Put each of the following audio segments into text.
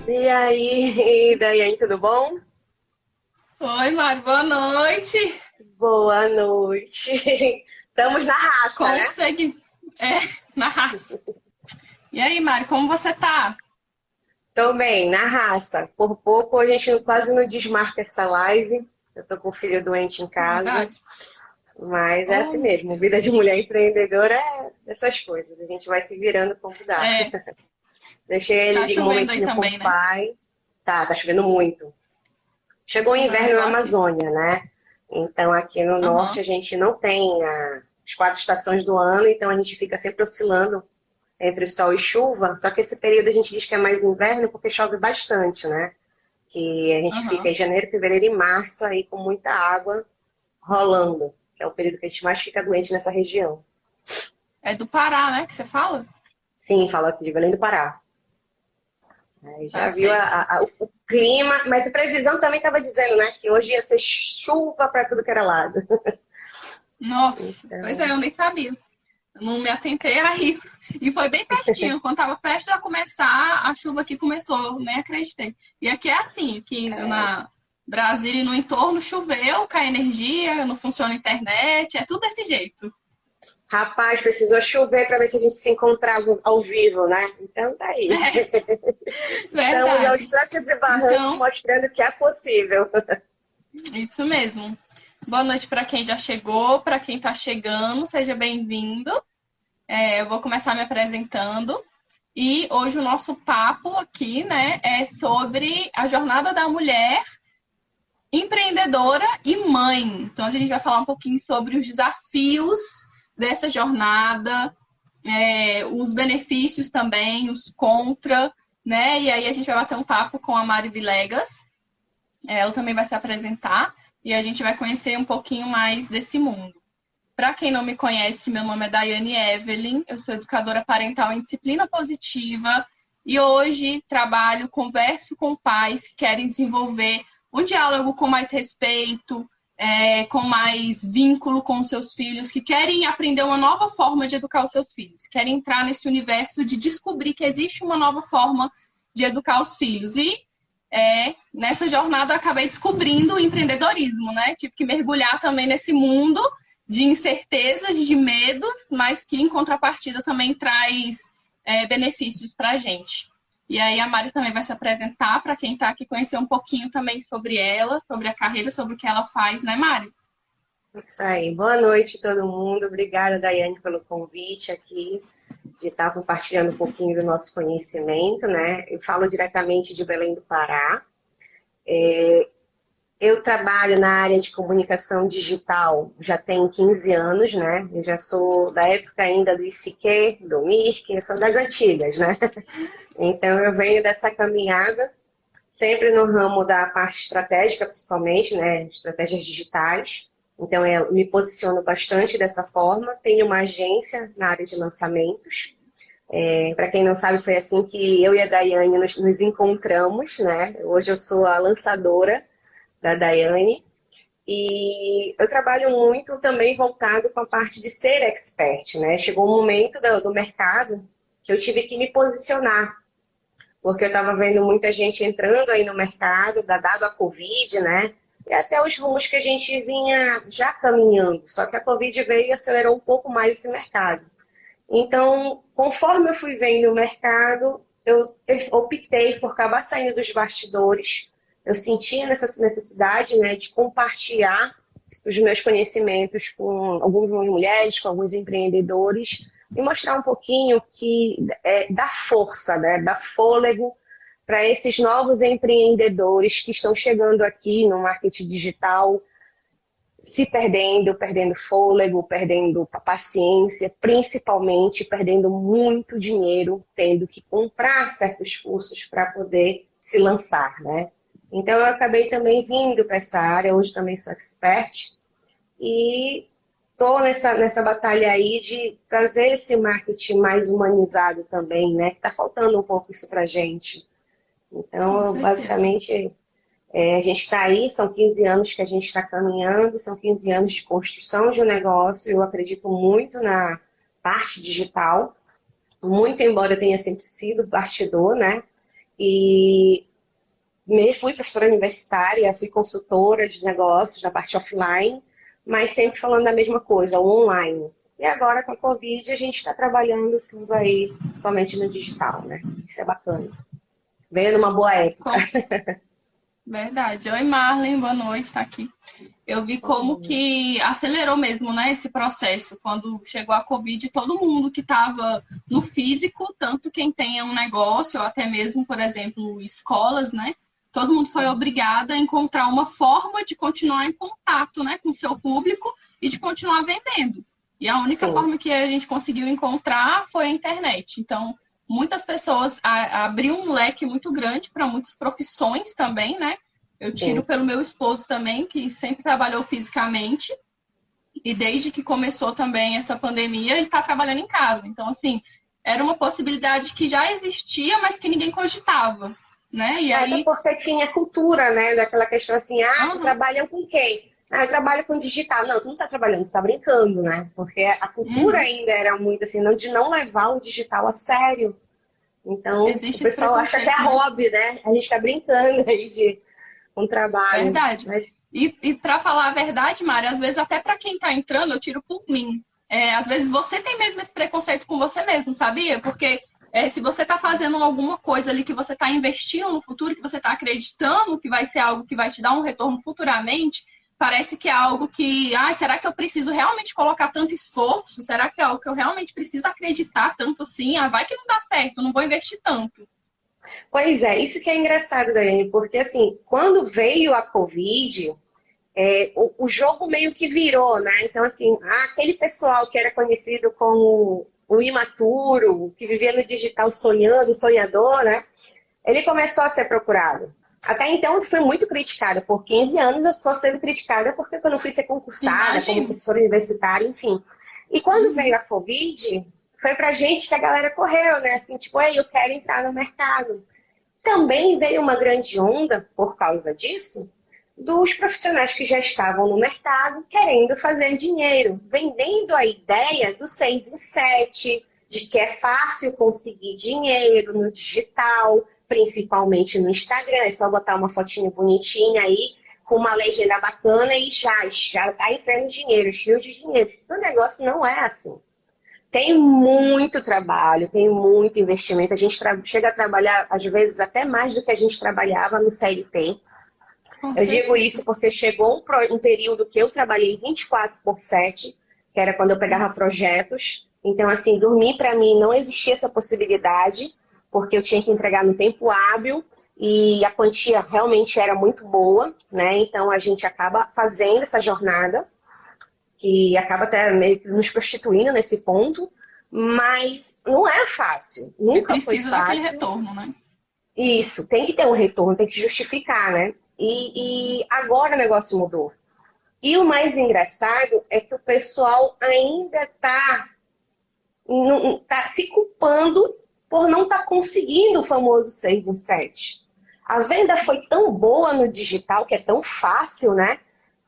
E aí, Daiane, tudo bom? Oi, Mari, boa noite. Boa noite. Estamos na raça, né? Consegui. É, na raça. E aí, Mari, como você tá? Tô bem, na raça. Por pouco a gente quase não desmarca essa live. Eu tô com o filho doente em casa, Verdade. mas é Oh, assim meu mesmo. Vida de Deus. mulher empreendedora é essas coisas. A gente vai se virando como dá. É, Deixei ele tá de um chovendo aí momentinho com o também, né? pai. Tá chovendo muito. Chegou o Ah, inverno na igual aqui. Amazônia, né? Então aqui no norte Aham. a gente não tem as 4 estações do ano, então a gente fica sempre oscilando entre sol e chuva. Só que esse período a gente diz que é mais inverno porque chove bastante, né? Que a gente fica Aham. em janeiro, fevereiro e março aí com muita água rolando, que é o período que a gente mais fica doente nessa região. É do Pará, né, que você fala? Sim, fala aqui de Belém do Pará. Aí Tá já viu certo. o clima, mas a previsão também estava dizendo, né, que hoje ia ser chuva para tudo que era lado. Nossa, pois é, Então, eu nem sabia. Eu não me atentei a isso. E foi bem pertinho. Quando tava prestes a começar, a chuva aqui começou, nem acreditei. E aqui é assim, aqui na Brasília e no entorno choveu, cai energia, não funciona a internet, é tudo desse jeito. rapaz, precisou chover para ver se a gente se encontrava ao vivo, né? Então tá aí. Estamos aos Verdade. trancos e barrancos Então, mostrando que é possível. isso mesmo. Boa noite para quem já chegou, para quem está chegando, seja bem-vindo. Eu vou começar me apresentando. E hoje o nosso papo aqui, né, é sobre a jornada da mulher empreendedora e mãe. Então a gente vai falar um pouquinho sobre os desafios dessa jornada, os benefícios também, os contra, né? E aí a gente vai bater um papo com a Mari Vilegas. Ela também vai se apresentar e a gente vai conhecer um pouquinho mais desse mundo. Para quem não me conhece, meu nome é Daiane Evelyn, eu sou educadora parental em disciplina positiva e hoje trabalho, converso com pais que querem desenvolver um diálogo com mais respeito, com mais vínculo com os seus filhos, que querem aprender uma nova forma de educar os seus filhos, querem entrar nesse universo de descobrir que existe uma nova forma de educar os filhos. E nessa jornada eu acabei descobrindo o empreendedorismo, né? Tive que mergulhar também nesse mundo de incertezas, de medo, mas que em contrapartida também traz benefícios para a gente. E aí a Mari também vai se apresentar para quem está aqui conhecer um pouquinho também sobre ela, sobre a carreira, sobre o que ela faz, né, Mari? Isso aí. Boa noite, todo mundo. Obrigada, Daiane, pelo convite aqui, de estar compartilhando um pouquinho do nosso conhecimento, né? Eu falo diretamente de Belém do Pará. Eu trabalho na área de comunicação digital já tem 15 anos, né? Eu já sou da época ainda do ICQ, do Mirk, eu sou das antigas, né? Então eu venho dessa caminhada, sempre no ramo da parte estratégica, principalmente, né? Estratégias digitais. Então eu me posiciono bastante dessa forma. Tenho uma agência na área de lançamentos. Para quem não sabe, foi assim que eu e a Daiane nos encontramos, né? Hoje eu sou a lançadora da Daiane. E eu trabalho muito também voltado com a parte de ser expert, né? Chegou um momento do mercado que eu tive que me posicionar, porque eu estava vendo muita gente entrando aí no mercado, dado a Covid, né? E até os rumos que a gente vinha já caminhando, só que a Covid veio e acelerou um pouco mais esse mercado. Então, conforme eu fui vendo o mercado, eu optei por acabar saindo dos bastidores. Eu sentia essa necessidade, né, de compartilhar os meus conhecimentos com algumas mulheres, com alguns empreendedores, e mostrar um pouquinho que dá força, né, dá fôlego para esses novos empreendedores que estão chegando aqui no marketing digital, se perdendo, perdendo fôlego, perdendo paciência, principalmente perdendo muito dinheiro, tendo que comprar certos cursos para poder se lançar, né? Então eu acabei também vindo para essa área, hoje também sou expert, e estou nessa batalha aí de trazer esse marketing mais humanizado também, né? Que está faltando um pouco isso para gente. Com Então, certeza. basicamente, a gente está aí, são 15 anos que a gente está caminhando, são 15 anos de construção de um negócio. Eu acredito muito na parte digital. muito embora eu tenha sempre sido bastidor, né? E fui professora universitária, fui consultora de negócios na parte offline, mas sempre falando da mesma coisa, o online. E agora com a Covid a gente está trabalhando tudo aí somente no digital, né? Isso é bacana. Veio numa boa época. Verdade. Oi, Marlene, boa noite, tá aqui. Eu vi como que acelerou mesmo, né, esse processo. Quando chegou a Covid, todo mundo que estava no físico, tanto quem tenha um negócio, ou até mesmo, por exemplo, escolas, né? Todo mundo foi obrigado a encontrar uma forma de continuar em contato, né, com o seu público e de continuar vendendo. E a única forma que a gente conseguiu encontrar foi a internet. Então, muitas pessoas abriu um leque muito grande para muitas profissões também, né? Eu tiro pelo meu esposo também, que sempre trabalhou fisicamente. E desde que começou também essa pandemia, ele está trabalhando em casa. Então, assim, era uma possibilidade que já existia, mas que ninguém cogitava, né? E aí... Até porque tinha cultura, né? Daquela questão assim, tu trabalha com quem? Eu trabalho com digital. Não, tu não tá trabalhando, tu tá brincando, né? Porque a cultura ainda era muito assim, de não levar o digital a sério. Então, existe o pessoal acha que é hobby, né? A gente tá brincando aí de um trabalho. Verdade. Mas... E para falar a verdade, Mari, às vezes até para quem tá entrando, eu tiro por mim. Às vezes você tem mesmo esse preconceito com você mesmo, sabia? Porque se você tá fazendo alguma coisa ali que você tá investindo no futuro, que você tá acreditando que vai ser algo que vai te dar um retorno futuramente, parece que é algo que, será que eu preciso realmente colocar tanto esforço? Será que é algo que eu realmente preciso acreditar tanto assim? Vai que não dá certo, eu não vou investir tanto. Pois é, isso que é engraçado, Daiane, porque assim, quando veio a Covid, o jogo meio que virou, né? Então, assim, aquele pessoal que era conhecido como o imaturo, que vivia no digital sonhando, sonhador, né? Ele começou a ser procurado. Até então, eu fui muito criticada. Por 15 anos, eu estou sendo criticada porque eu não fui ser concursada, como professora universitária, enfim. E quando veio a Covid, foi pra gente que a galera correu, né? Assim, tipo, eu quero entrar no mercado. Também veio uma grande onda, por causa disso, dos profissionais que já estavam no mercado querendo fazer dinheiro, vendendo a ideia do 6 em 7, de que é fácil conseguir dinheiro no digital, principalmente no Instagram. É só botar uma fotinha bonitinha aí, com uma legenda bacana e já está entrando dinheiro, rios de dinheiro. O negócio não é assim. Tem muito trabalho, tem muito investimento. A gente chega a trabalhar, às vezes, até mais do que a gente trabalhava no CLT. Eu digo isso porque chegou um período que eu trabalhei 24/7, que era quando eu pegava projetos. Então, assim, dormir para mim não existia essa possibilidade, porque eu tinha que entregar no tempo hábil e a quantia realmente era muito boa, né? Então, a gente acaba fazendo essa jornada, que acaba até meio que nos prostituindo nesse ponto, mas não é fácil. Nunca foi fácil. Precisa daquele retorno, né? Isso, tem que ter um retorno, tem que justificar, né? E agora o negócio mudou. E o mais engraçado é que o pessoal ainda está se culpando por não estar conseguindo o famoso 6 em 7. A venda foi tão boa no digital, que é tão fácil, né?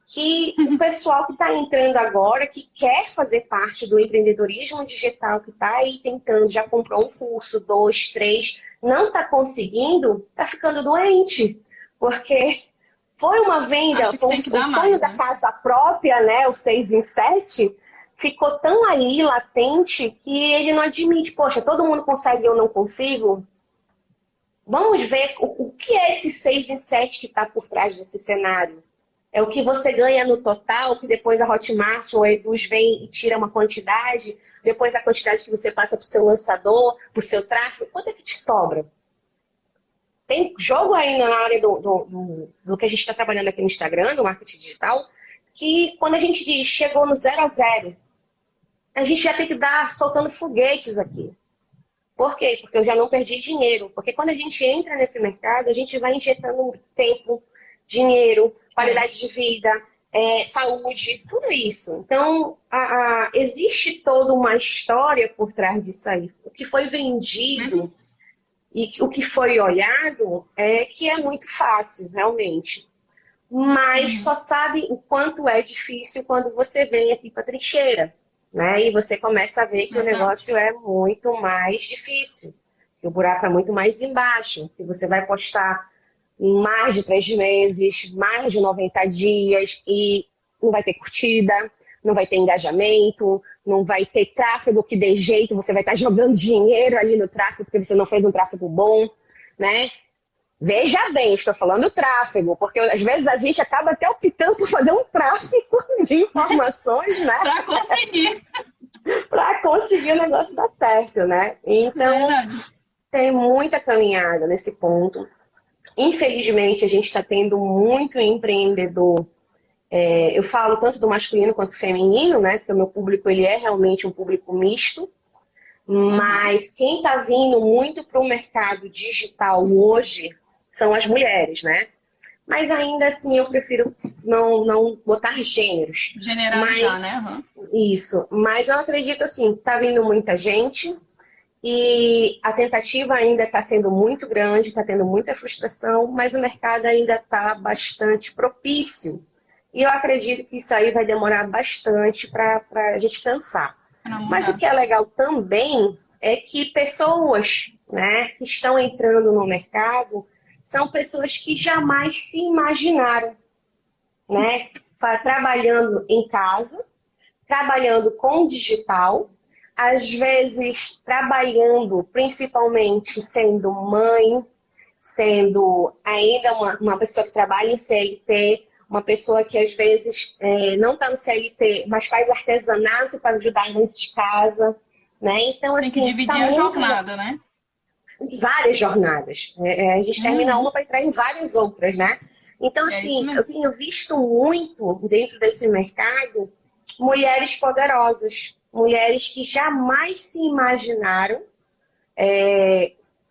Que o pessoal que está entrando agora, que quer fazer parte do empreendedorismo digital, que está aí tentando, já comprou um curso, 2, 3, não está conseguindo, está ficando doente. Porque foi uma venda, o sonho da casa própria, né, o 6 em 7, ficou tão ali, latente, que ele não admite, poxa, todo mundo consegue e eu não consigo? Vamos ver o que é esse 6 em 7 que está por trás desse cenário. É o que você ganha no total, que depois a Hotmart ou a Eduz vem e tira uma quantidade, depois a quantidade que você passa para o seu lançador, para o seu tráfego, quanto é que te sobra? Tem jogo ainda na área do que a gente está trabalhando aqui no Instagram, do marketing digital, que quando a gente diz chegou no 0 a 0, a gente já tem que dar soltando foguetes aqui. Por quê? Porque eu já não perdi dinheiro. Porque quando a gente entra nesse mercado, a gente vai injetando tempo, dinheiro, qualidade de vida, saúde, tudo isso. Então, existe toda uma história por trás disso aí. O que foi vendido e o que foi olhado é que é muito fácil, realmente. Mas só sabe o quanto é difícil quando você vem aqui para a trincheira. né? E você começa a ver que o negócio é muito mais difícil, que o buraco é muito mais embaixo, que você vai postar em mais de 3 meses, mais de 90 dias e não vai ter curtida, não vai ter engajamento, não vai ter tráfego que dê jeito, você vai estar jogando dinheiro ali no tráfego porque você não fez um tráfego bom, né? Veja bem, estou falando tráfego, porque às vezes a gente acaba até optando por fazer um tráfego de informações, né? Para conseguir. Para conseguir o negócio dar certo, né? Então, tem muita caminhada nesse ponto. Infelizmente, a gente está tendo muito empreendedor. Eu falo tanto do masculino quanto do feminino, né? Porque o meu público ele é realmente um público misto. Mas quem está vindo muito para o mercado digital hoje são as mulheres, né? Mas ainda assim eu prefiro não botar gêneros. Generalizar, né? Isso. Mas eu acredito assim, tá vindo muita gente e a tentativa ainda está sendo muito grande, está tendo muita frustração, mas o mercado ainda está bastante propício. E eu acredito que isso aí vai demorar bastante para a gente cansar. Mas o que é legal também é que pessoas, né, que estão entrando no mercado são pessoas que jamais se imaginaram, né, trabalhando em casa, trabalhando com digital, às vezes trabalhando principalmente sendo mãe, sendo ainda uma pessoa que trabalha em CLT, uma pessoa que às vezes não está no CLT, mas faz artesanato para ajudar dentro de casa, né? Então, tem assim, que dividir a jornada, né? Várias jornadas. A gente termina uma para entrar em várias outras, né? Então, assim, eu tenho visto muito dentro desse mercado mulheres poderosas, mulheres que jamais se imaginaram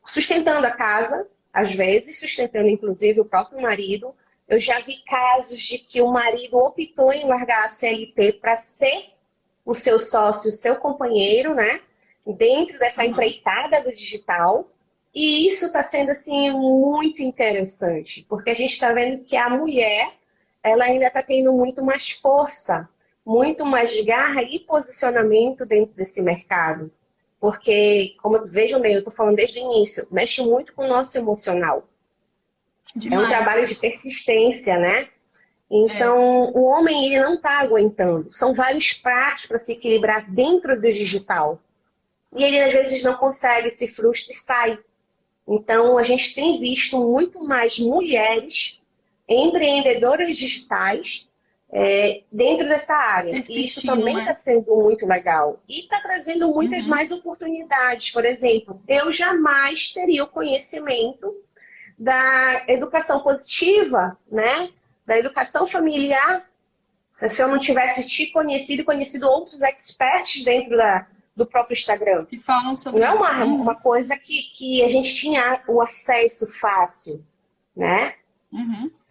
sustentando a casa, às vezes sustentando inclusive o próprio marido. Eu já vi casos de que o marido optou em largar a CLT para ser o seu sócio, o seu companheiro, né? Dentro dessa empreitada do digital. E isso está sendo, assim, muito interessante, porque a gente está vendo que a mulher, ela ainda está tendo muito mais força, muito mais garra e posicionamento dentro desse mercado. Porque, como eu vejo bem, eu estou falando desde o início, mexe muito com o nosso emocional. Demais. É um trabalho de persistência, né? Então, o homem ele não está aguentando. São vários pratos para se equilibrar dentro do digital. E ele, às vezes, não consegue, se frustra e sai. Então, a gente tem visto muito mais mulheres empreendedoras digitais dentro dessa área. E isso também está sendo muito legal. E está trazendo muitas mais oportunidades. Por exemplo, eu jamais teria o conhecimento da educação positiva, né? Da educação familiar, se eu não tivesse te conhecido e conhecido outros experts dentro do próprio Instagram. Que falam sobre não é uma coisa que a gente tinha o acesso fácil, né?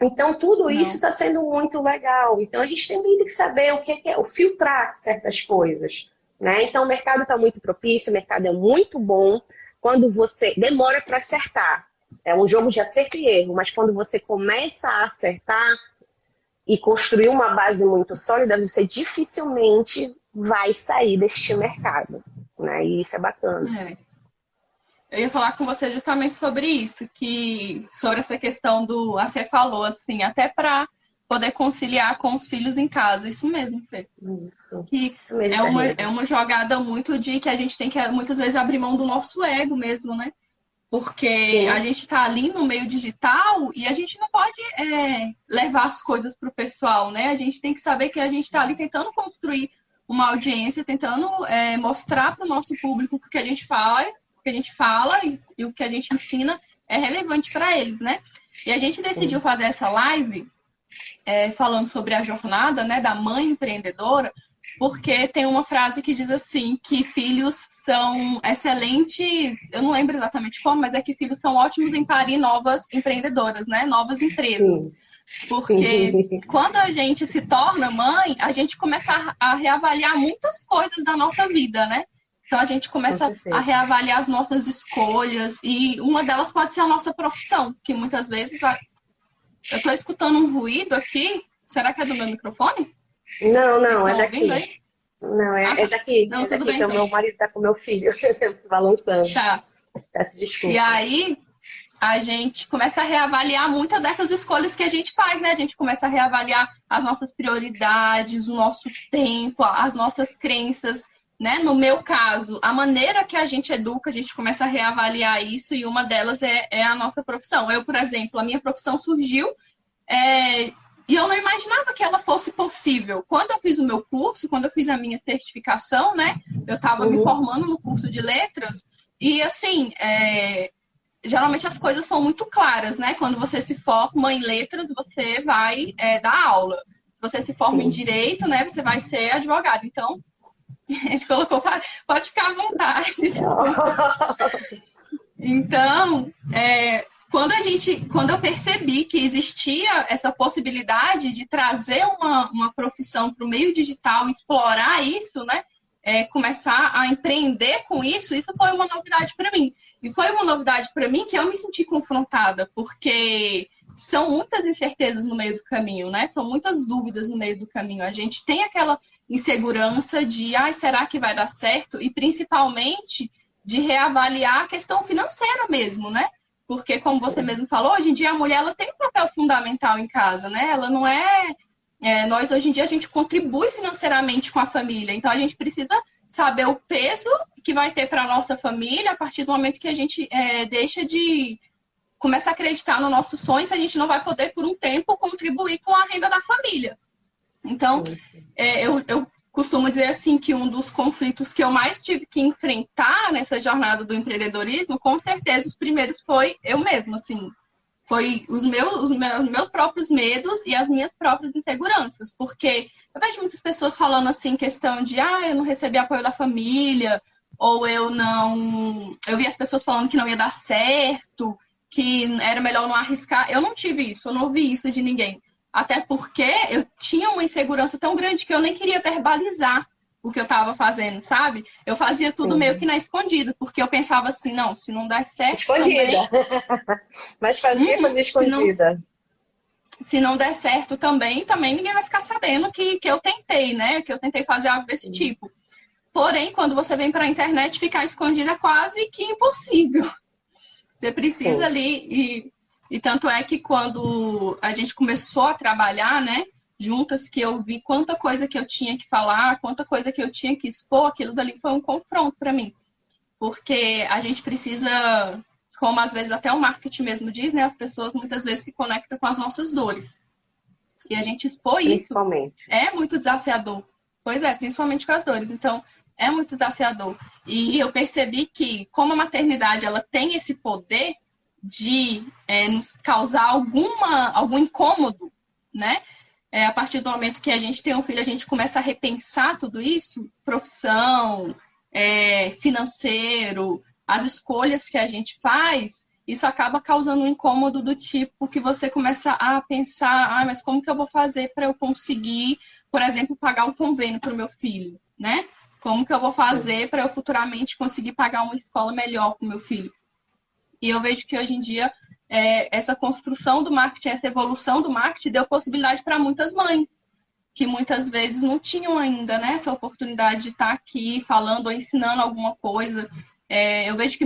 Então, tudo isso está sendo muito legal. Então, a gente também tem que saber o que é filtrar certas coisas, né? Então, o mercado está muito propício, o mercado é muito bom. Quando você demora para acertar, é um jogo de acerto e erro, mas quando você começa a acertar e construir uma base muito sólida, você dificilmente vai sair deste mercado, né? E isso é bacana. Eu ia falar com você justamente sobre isso, sobre essa questão do... Você falou, assim, até para poder conciliar com os filhos em casa. Isso mesmo, Fê. Isso. Que isso mesmo, é uma jogada muito de que a gente tem que, muitas vezes, abrir mão do nosso ego mesmo, né? Porque a gente está ali no meio digital e a gente não pode levar as coisas para o pessoal, né? A gente tem que saber que a gente está ali tentando construir uma audiência, tentando mostrar para o nosso público que o que a gente fala e o que a gente ensina é relevante para eles, né? E a gente decidiu fazer essa live falando sobre a jornada, né, da mãe empreendedora, porque tem uma frase que diz assim, que filhos são excelentes, eu não lembro exatamente como, mas é que filhos são ótimos em parir novas empreendedoras, né? Novas empresas. Porque quando a gente se torna mãe, a gente começa a reavaliar muitas coisas da nossa vida, né? Então a gente começa a reavaliar as nossas escolhas e uma delas pode ser a nossa profissão, que muitas vezes... Eu estou escutando um ruído aqui, será que é do meu microfone? Não, é daqui. Não, Ah, é tá. daqui. Não, É tudo daqui bem que o então. meu marido tá com o meu filho, balançando. Tá. Peço E desculpa. aí, a gente começa a reavaliar muitas dessas escolhas que a gente faz, né? A gente começa a reavaliar as nossas prioridades, o nosso tempo, as nossas crenças, né? No meu caso, a maneira que a gente educa, a gente começa a reavaliar isso e uma delas é a nossa profissão. Eu, por exemplo, a minha profissão surgiu e eu não imaginava que ela fosse possível. Quando eu fiz o meu curso, quando eu fiz a minha certificação, né? Eu estava me Uhum. formando no curso de letras e, assim, geralmente as coisas são muito claras, né? Quando você se forma em letras, você vai dar aula. Se você se forma em Sim. direito, né? Você vai ser advogado. Então, ele colocou, pode ficar à vontade. Então, quando eu percebi que existia essa possibilidade de trazer uma profissão para o meio digital, explorar isso, né? Começar a empreender com isso, isso foi uma novidade para mim. E foi uma novidade para mim que eu me senti confrontada, porque são muitas incertezas no meio do caminho, né? São muitas dúvidas no meio do caminho. A gente tem aquela insegurança de, será que vai dar certo? E principalmente de reavaliar a questão financeira mesmo, né? Porque, como você mesmo falou, hoje em dia a mulher ela tem um papel fundamental em casa, né? Ela não nós, hoje em dia, a gente contribui financeiramente com a família. Então, a gente precisa saber o peso que vai ter para a nossa família a partir do momento que a gente deixa de começar a acreditar no nosso sonho, se a gente não vai poder, por um tempo, contribuir com a renda da família. Então, eu costumo dizer assim que um dos conflitos que eu mais tive que enfrentar nessa jornada do empreendedorismo, com certeza, os primeiros foi eu mesma, assim. Foi os meus próprios medos e as minhas próprias inseguranças. Porque eu vejo muitas pessoas falando assim, questão de, eu não recebi apoio da família, ou eu não... Eu vi as pessoas falando que não ia dar certo, que era melhor não arriscar. Eu não tive isso, eu não ouvi isso de ninguém. Até porque eu tinha uma insegurança tão grande que eu nem queria verbalizar o que eu estava fazendo, sabe? Eu fazia tudo meio que Sim. na escondida, porque eu pensava assim, não, se não der certo também, Escondida. Mas fazia se não, escondida. se não der certo também ninguém vai ficar sabendo que eu tentei, né? Que eu tentei fazer algo desse Sim. tipo. Porém, quando você vem para a internet, ficar escondida é quase que impossível. Você precisa Sim. ali e tanto é que quando a gente começou a trabalhar, né, juntas, que eu vi quanta coisa que eu tinha que falar, quanta coisa que eu tinha que expor, aquilo dali foi um confronto para mim. Porque a gente precisa, como às vezes até o marketing mesmo diz, né, as pessoas muitas vezes se conectam com as nossas dores. E a gente expor isso Principalmente. é muito desafiador. Pois é, principalmente com as dores. Então, é muito desafiador. E eu percebi que, como a maternidade ela tem esse poder de nos causar algum incômodo, né? A partir do momento que a gente tem um filho, a gente começa a repensar tudo isso, profissão, financeiro, as escolhas que a gente faz, isso acaba causando um incômodo do tipo que você começa a pensar, mas como que eu vou fazer para eu conseguir, por exemplo, pagar um convênio para o meu filho, né? Como que eu vou fazer para eu futuramente conseguir pagar uma escola melhor para o meu filho? E eu vejo que hoje em dia essa construção do marketing, essa evolução do marketing deu possibilidade para muitas mães que muitas vezes não tinham ainda, né, essa oportunidade de estar aqui falando ou ensinando alguma coisa. Eu vejo que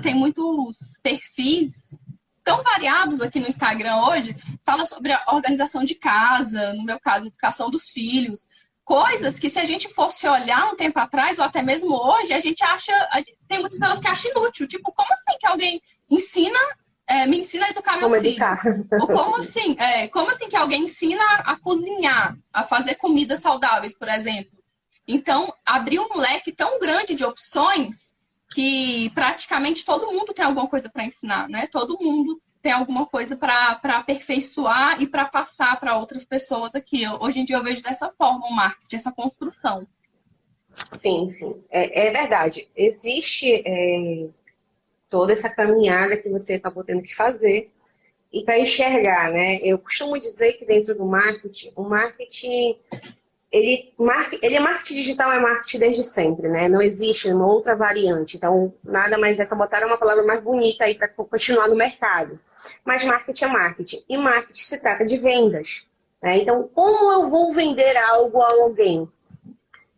tem muitos perfis tão variados aqui no Instagram hoje, fala sobre a organização de casa, no meu caso, educação dos filhos, coisas que se a gente fosse olhar um tempo atrás, ou até mesmo hoje, a gente acha, tem muitas pessoas que acham inútil, tipo, como assim que alguém me ensina a educar meu Como filho? educar? Ou como assim que alguém ensina a cozinhar, a fazer comidas saudáveis, por exemplo? Então, abriu um leque tão grande de opções que praticamente todo mundo tem alguma coisa para ensinar, né? Todo mundo tem alguma coisa para aperfeiçoar e para passar para outras pessoas aqui. Hoje em dia eu vejo dessa forma o marketing, essa construção. Sim, sim. É verdade. Existe toda essa caminhada que você acabou tendo que fazer e para enxergar, né? Eu costumo dizer que dentro do marketing, o marketing ele é marketing digital, é marketing desde sempre, né? Não existe uma outra variante. Então, nada mais é só botar uma palavra mais bonita aí para continuar no mercado. Mas marketing é marketing. E marketing se trata de vendas, né? Então, como eu vou vender algo a alguém?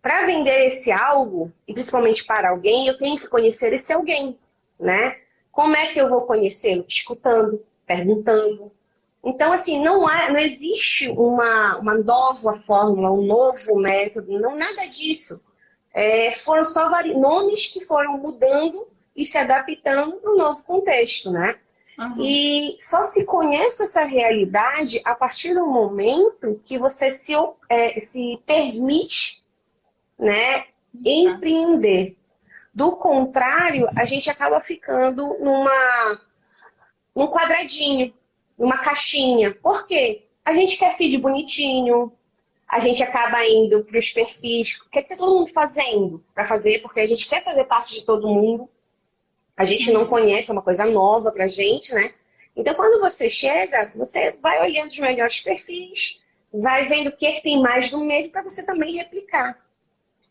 para vender esse algo, e principalmente para alguém, eu tenho que conhecer esse alguém, né? Como é que eu vou conhecê-lo? Escutando, perguntando. Então, assim, não existe uma nova fórmula, um novo método, não, nada disso. Foram só nomes que foram mudando e se adaptando para o novo contexto, né? Uhum. E só se conhece essa realidade a partir do momento que você se permite, né, empreender. Do contrário, a gente acaba ficando num quadradinho, numa caixinha. Por quê? A gente quer feed bonitinho, a gente acaba indo para os perfis. O que está todo mundo fazendo para fazer? Porque a gente quer fazer parte de todo mundo. A gente não conhece, é uma coisa nova pra gente, né? Então, quando você chega, você vai olhando os melhores perfis, vai vendo o que tem mais no meio para você também replicar.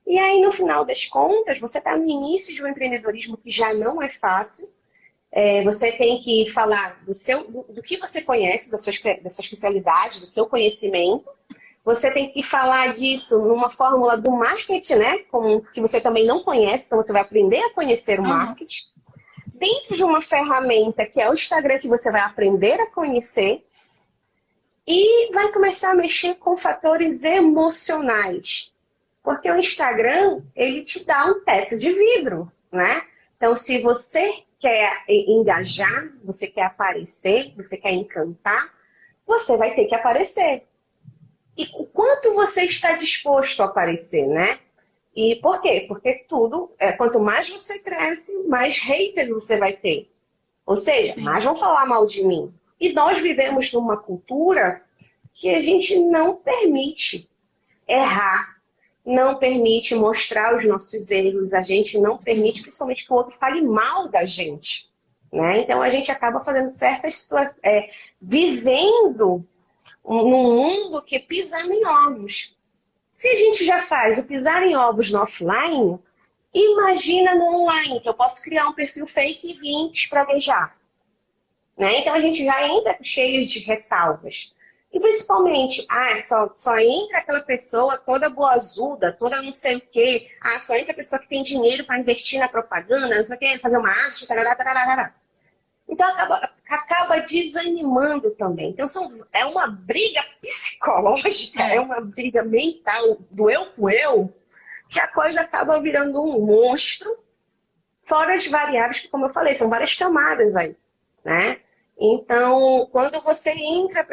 E aí, no final das contas, você está no início de um empreendedorismo que já não é fácil. Você tem que falar do que você conhece, da sua especialidade, do seu conhecimento. Você tem que falar disso numa fórmula do marketing, né? Que você também não conhece, então você vai aprender a conhecer o marketing. Dentro de uma ferramenta que é o Instagram, que você vai aprender a conhecer e vai começar a mexer com fatores emocionais. Porque o Instagram, ele te dá um teto de vidro, né? Então, se você quer engajar, você quer aparecer, você quer encantar, você vai ter que aparecer. E o quanto você está disposto a aparecer, né? E por quê? Porque quanto mais você cresce, mais haters você vai ter. Ou seja, mais vão falar mal de mim. E nós vivemos numa cultura que a gente não permite errar, não permite mostrar os nossos erros, a gente não permite, principalmente, que o outro fale mal da gente. Né? Então a gente acaba fazendo certas situações, vivendo num mundo que pisando em ovos. Se a gente já faz o pisar em ovos no offline, imagina no online, que eu posso criar um perfil fake e vir te praguejar. Né? Então a gente já entra cheio de ressalvas. E principalmente, só entra aquela pessoa toda boazuda, toda não sei o quê. Só entra a pessoa que tem dinheiro para investir na propaganda, não sei o quê, fazer uma arte, tarará, tarará, tarará. Então acaba desanimando também. Então é uma briga psicológica, é uma briga mental do eu com eu, que a coisa acaba virando um monstro, fora as variáveis que, como eu falei, são várias camadas aí, né? Então, quando você entra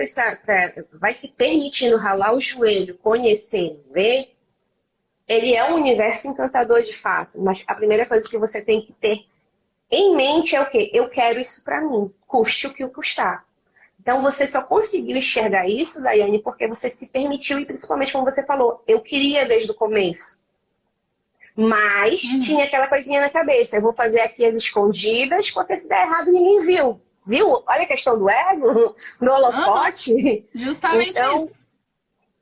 vai se permitindo ralar o joelho, conhecer, ver, ele é um universo encantador de fato, mas a primeira coisa que você tem que ter em mente é o quê? Eu quero isso para mim, custe o que custar. Então você só conseguiu enxergar isso, Daiane, porque você se permitiu e principalmente como você falou, eu queria desde o começo. Mas tinha aquela coisinha na cabeça, eu vou fazer aqui as escondidas, porque se der errado ninguém viu. Viu? Olha a questão do ego, do holofote. Justamente então, isso.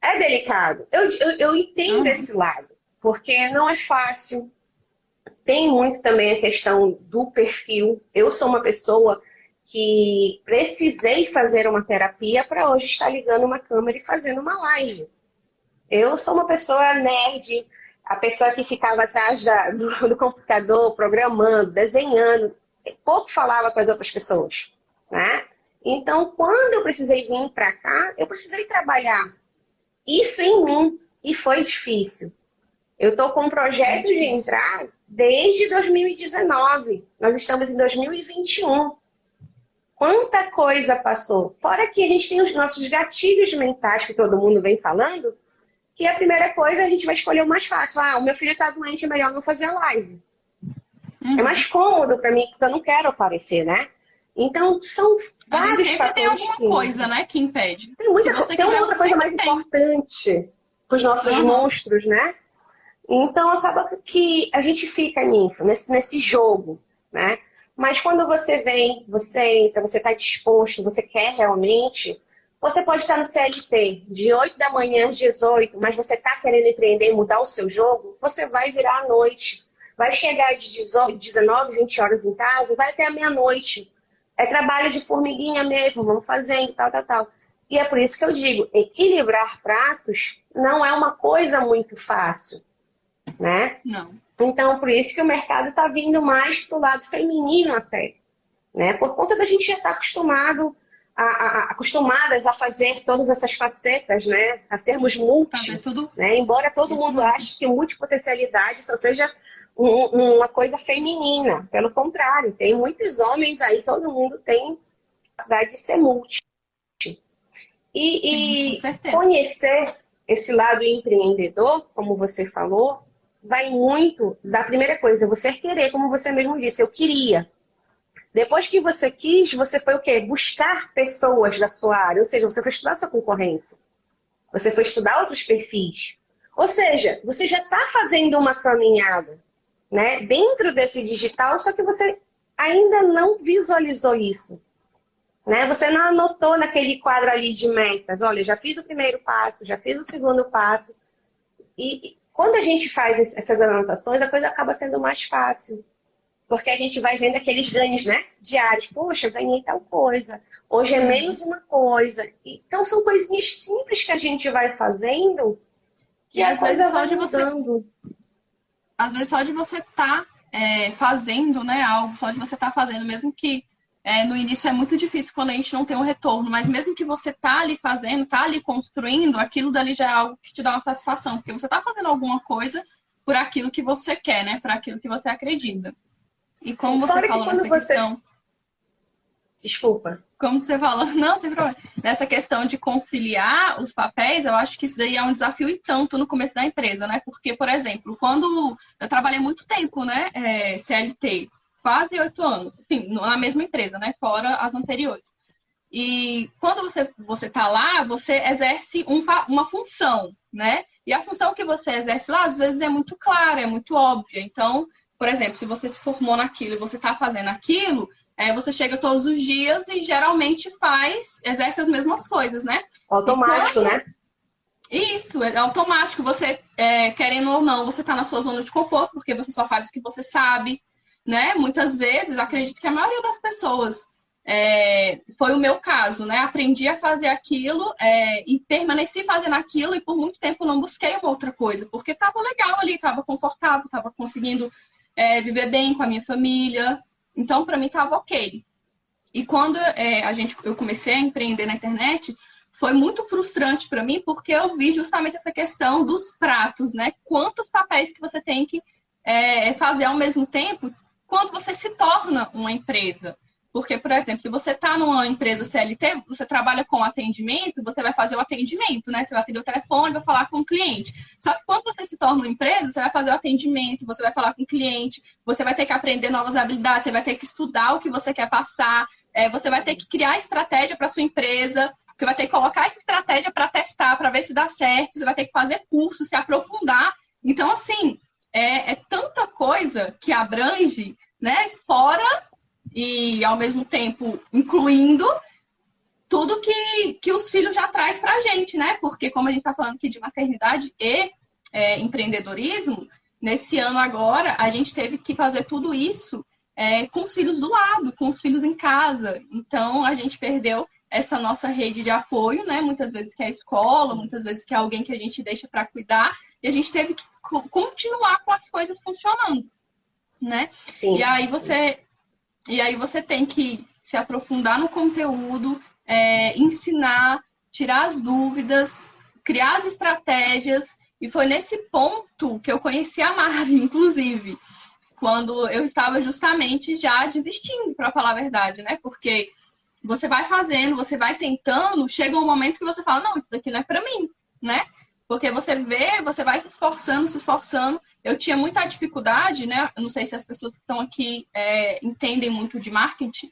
É delicado. Eu entendo esse lado, porque não é fácil. Tem muito também a questão do perfil. Eu sou uma pessoa que precisei fazer uma terapia para hoje estar ligando uma câmera e fazendo uma live. Eu sou uma pessoa nerd, a pessoa que ficava atrás do computador, programando, desenhando, pouco falava com as outras pessoas, né? Então, quando eu precisei vir para cá, eu precisei trabalhar isso em mim e foi difícil. Eu estou com um projeto de entrar desde 2019. Nós estamos em 2021. Quanta coisa passou. Fora que a gente tem os nossos gatilhos mentais, que todo mundo vem falando, que a primeira coisa a gente vai escolher o mais fácil. O meu filho está doente, é melhor não fazer live. É mais cômodo para mim, porque eu não quero aparecer, né? Então, são vários sempre fatores. Tem alguma coisa, né, que impede. Tem uma outra coisa mais importante para os nossos monstros, né? Então, acaba que a gente fica nisso, nesse jogo, né? Mas quando você vem, você entra, você está disposto, você quer realmente, você pode estar no CLT de 8 da manhã às 18, mas você está querendo empreender e mudar o seu jogo, você vai virar à noite. Vai chegar de 19, 20 horas em casa e vai até a meia-noite. É trabalho de formiguinha mesmo, vamos fazendo, tal. E é por isso que eu digo, equilibrar pratos não é uma coisa muito fácil. né? Não. Então, por isso que o mercado está vindo mais para o lado feminino até, né? Por conta da gente já estar acostumadas a fazer todas essas facetas, né? A sermos Fazer multi, tudo né? Embora todo isso mundo mesmo. ache que multipotencialidade só seja uma coisa feminina. Pelo contrário, tem muitos homens aí, todo mundo tem capacidade de ser multi. Sim, com E certeza. conhecer esse lado empreendedor, como você falou, vai muito da primeira coisa, você querer, como você mesmo disse, eu queria. Depois que você quis, você foi o quê? Buscar pessoas da sua área, ou seja, você foi estudar sua concorrência, você foi estudar outros perfis. Ou seja, você já está fazendo uma caminhada, né, dentro desse digital, só que você ainda não visualizou isso. Né? Você não anotou naquele quadro ali de metas, olha, já fiz o primeiro passo, já fiz o segundo passo. E quando a gente faz essas anotações, a coisa acaba sendo mais fácil. Porque a gente vai vendo aqueles ganhos, né? Diários. Poxa, eu ganhei tal coisa. Hoje é Uhum. menos uma coisa. Então são coisinhas simples que a gente vai fazendo que E a às vezes coisa só vai de você, mudando. às vezes só de você estar fazendo, né, algo, só de você estar fazendo, mesmo que no início é muito difícil quando a gente não tem um retorno, mas mesmo que você tá ali fazendo, tá ali construindo, aquilo dali já é algo que te dá uma satisfação, porque você tá fazendo alguma coisa por aquilo que você quer, né, para aquilo que você acredita. E Sim, como você fora que falou quando nessa você... questão, Desculpa. como você falou, não tem problema. Nessa questão de conciliar os papéis, eu acho que isso daí é um desafio e tanto no começo da empresa, né? Porque, por exemplo, quando eu trabalhei muito tempo, né, CLT, quase 8 anos, assim, na mesma empresa, né, fora as anteriores. E quando você tá lá, você exerce uma função, né? E a função que você exerce lá, às vezes, é muito clara, é muito óbvia. Então, por exemplo, se você se formou naquilo e você está fazendo aquilo, você chega todos os dias e geralmente exerce as mesmas coisas, né? E Automático, quando né? isso é automático, você, querendo ou não, você está na sua zona de conforto, porque você só faz o que você sabe, né? Muitas vezes, acredito que a maioria das pessoas foi o meu caso, né? Aprendi a fazer aquilo e permaneci fazendo aquilo e por muito tempo não busquei uma outra coisa, porque estava legal ali, estava confortável, estava conseguindo viver bem com a minha família, então para mim estava ok. E quando eu comecei a empreender na internet, foi muito frustrante para mim, porque eu vi justamente essa questão dos pratos, né? Quantos papéis que você tem que fazer ao mesmo tempo quando você se torna uma empresa. Porque, por exemplo, se você está numa empresa CLT, você trabalha com atendimento, você vai fazer o atendimento, né? Você vai atender o telefone, vai falar com o cliente. Só que quando você se torna uma empresa, você vai fazer o atendimento, você vai falar com o cliente, você vai ter que aprender novas habilidades, você vai ter que estudar o que você quer passar, você vai ter que criar estratégia para sua empresa, você vai ter que colocar essa estratégia para testar, para ver se dá certo, você vai ter que fazer curso, se aprofundar. Então, assim, é tanta coisa que abrange, né? Fora e, ao mesmo tempo, incluindo tudo que os filhos já traz para a gente, né? Porque, como a gente está falando aqui de maternidade e empreendedorismo, nesse ano agora, a gente teve que fazer tudo isso com os filhos do lado, com os filhos em casa. Então, a gente perdeu essa nossa rede de apoio, né? Muitas vezes que é a escola, muitas vezes que é alguém que a gente deixa para cuidar, e a gente teve que continuar com as coisas funcionando, né? E Sim. aí você tem que se aprofundar no conteúdo, ensinar, tirar as dúvidas, criar as estratégias. E foi nesse ponto que eu conheci a Mari, inclusive, quando eu estava justamente já desistindo, para falar a verdade, né? Porque você vai fazendo, você vai tentando, chega um momento que você fala, não, isso daqui não é para mim, né? Porque você vê, você vai se esforçando, se esforçando. Eu tinha muita dificuldade, né? Eu não sei se as pessoas que estão aqui entendem muito de marketing,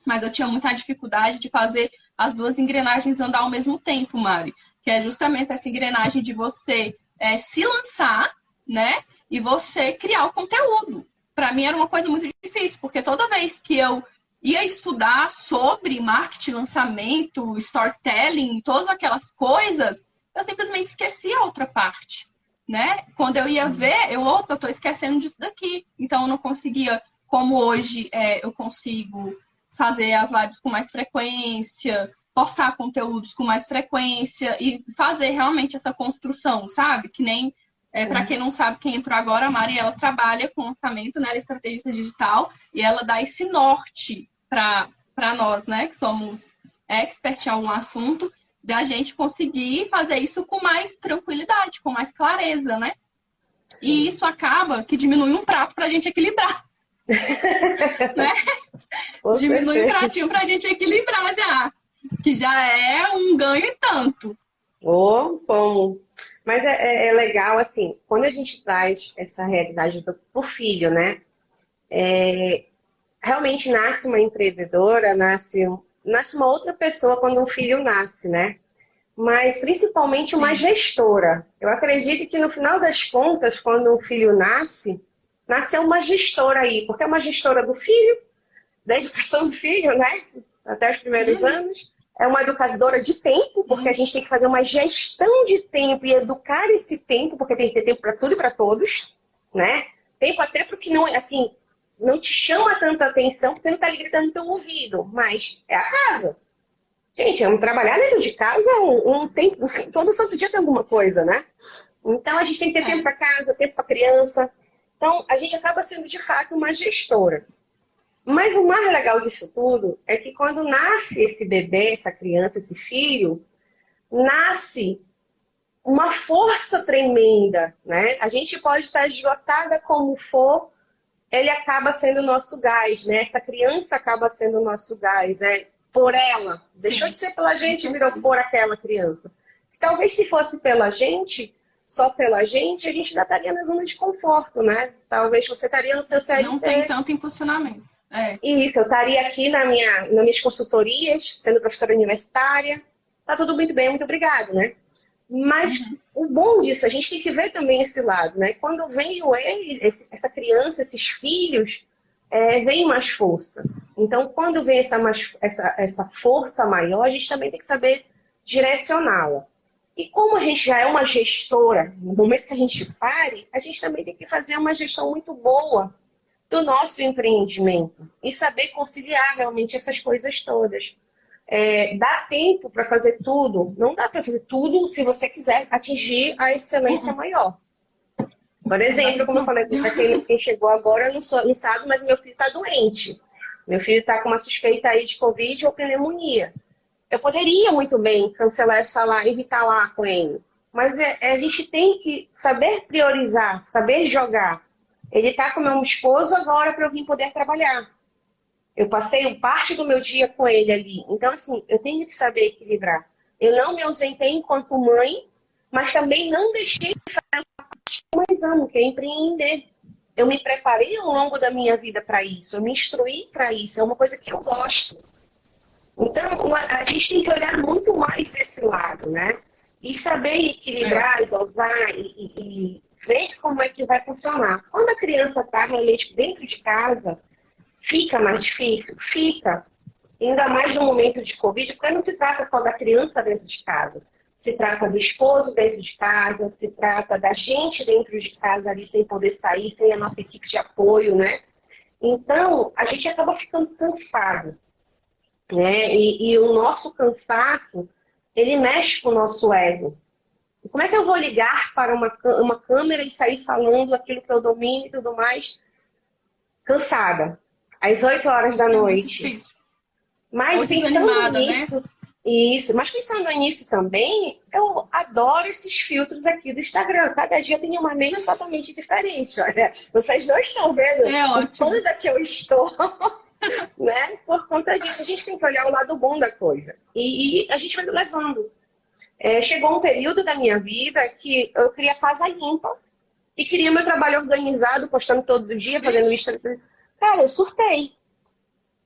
mas eu tinha muita dificuldade de fazer as duas engrenagens andar ao mesmo tempo, Mari. Que é justamente essa engrenagem de você se lançar, né? E você criar o conteúdo. Para mim era uma coisa muito difícil, porque toda vez que eu ia estudar sobre marketing, lançamento, storytelling, todas aquelas coisas, eu simplesmente esquecia a outra parte, né? Quando eu ia ver, eu tô esquecendo disso daqui. Então eu não conseguia, como hoje eu consigo fazer as lives com mais frequência, postar conteúdos com mais frequência e fazer realmente essa construção, sabe? Que nem Para quem não sabe, quem entrou agora, a Mari, ela trabalha com lançamento, né? Ela é estrategista digital e ela dá esse norte para nós, né? Que somos expert em algum assunto, da gente conseguir fazer isso com mais tranquilidade, com mais clareza, né? E isso acaba que diminui um prato para a gente equilibrar. Né? Diminui um pratinho para a gente equilibrar já. Que já é um ganho e tanto. Bom. Mas é legal, assim, quando a gente traz essa realidade pro filho, né? Realmente nasce uma empreendedora, nasce uma outra pessoa quando um filho nasce, né? Mas principalmente uma gestora. Eu acredito que no final das contas, quando um filho nasce, nasceu uma gestora aí, porque é uma gestora do filho, da educação do filho, né? Até os primeiros anos. É uma educadora de tempo, porque a gente tem que fazer uma gestão de tempo e educar esse tempo, porque tem que ter tempo para tudo e para todos, né? Tempo até porque não, assim, não te chama tanta atenção, porque não está ali gritando no teu ouvido, mas é a casa. Gente, vamos trabalhar dentro de casa tempo, todo santo dia tem alguma coisa, né? Então a gente tem que ter tempo para casa, tempo para criança. Então a gente acaba sendo de fato uma gestora. Mas o mais legal disso tudo é que quando nasce esse bebê, essa criança, esse filho, nasce uma força tremenda, né? A gente pode estar esgotada como for, ele acaba sendo o nosso gás, né? Essa criança acaba sendo o nosso gás, por ela. Deixou de ser pela gente, virou por aquela criança. Talvez se fosse pela gente, só pela gente, a gente ainda estaria na zona de conforto, né? Talvez você estaria no seu CLT. Não tem tanto impulsionamento. Isso, eu estaria aqui nas minhas consultorias, sendo professora universitária. Tá tudo muito bem, muito obrigada, né? Mas o bom disso, a gente tem que ver também esse lado, né? Quando vem essa criança, esses filhos, vem mais força. Então, quando vem essa força maior, a gente também tem que saber direcioná-la. E como a gente já é uma gestora, no momento que a gente pare, a gente também tem que fazer uma gestão muito boa do nosso empreendimento e saber conciliar realmente essas coisas todas. Dá tempo para fazer tudo? Não dá para fazer tudo se você quiser atingir a excelência maior. Por exemplo, como eu falei, para quem chegou agora não sabe, mas meu filho está doente. Meu filho está com uma suspeita aí de Covid ou pneumonia. Eu poderia muito bem cancelar essa live e estar lá com ele. Mas a gente tem que saber priorizar, saber jogar. Ele está com meu esposo agora para eu vir poder trabalhar. Eu passei parte do meu dia com ele ali. Então, assim, eu tenho que saber equilibrar. Eu não me ausentei enquanto mãe, mas também não deixei de fazer uma parte que eu mais amo, que é empreender. Eu me preparei ao longo da minha vida para isso. Eu me instruí para isso. É uma coisa que eu gosto. Então, a gente tem que olhar muito mais esse lado, né? E saber equilibrar, e dosar, e ver como é que vai funcionar. Quando a criança está realmente dentro de casa, fica mais difícil? Fica. Ainda mais no momento de Covid, porque não se trata só da criança dentro de casa. Se trata do esposo dentro de casa, se trata da gente dentro de casa ali sem poder sair, sem a nossa equipe de apoio, né? Então, a gente acaba ficando cansado, né? E o nosso cansaço, ele mexe com o nosso ego. Como é que eu vou ligar para uma câmera e sair falando aquilo que eu domino e tudo mais, cansada, às 8 horas da noite? Mas pensando nisso, né? Mas pensando nisso também, eu adoro esses filtros aqui do Instagram. Cada dia tem uma meia totalmente diferente. Olha, vocês não estão vendo o panda que eu estou, né? Por conta disso, a gente tem que olhar o lado bom da coisa. E a gente vai levando. Chegou um período da minha vida que eu queria casa limpa e queria meu trabalho organizado, postando todo dia, fazendo lista. Cara, eu surtei.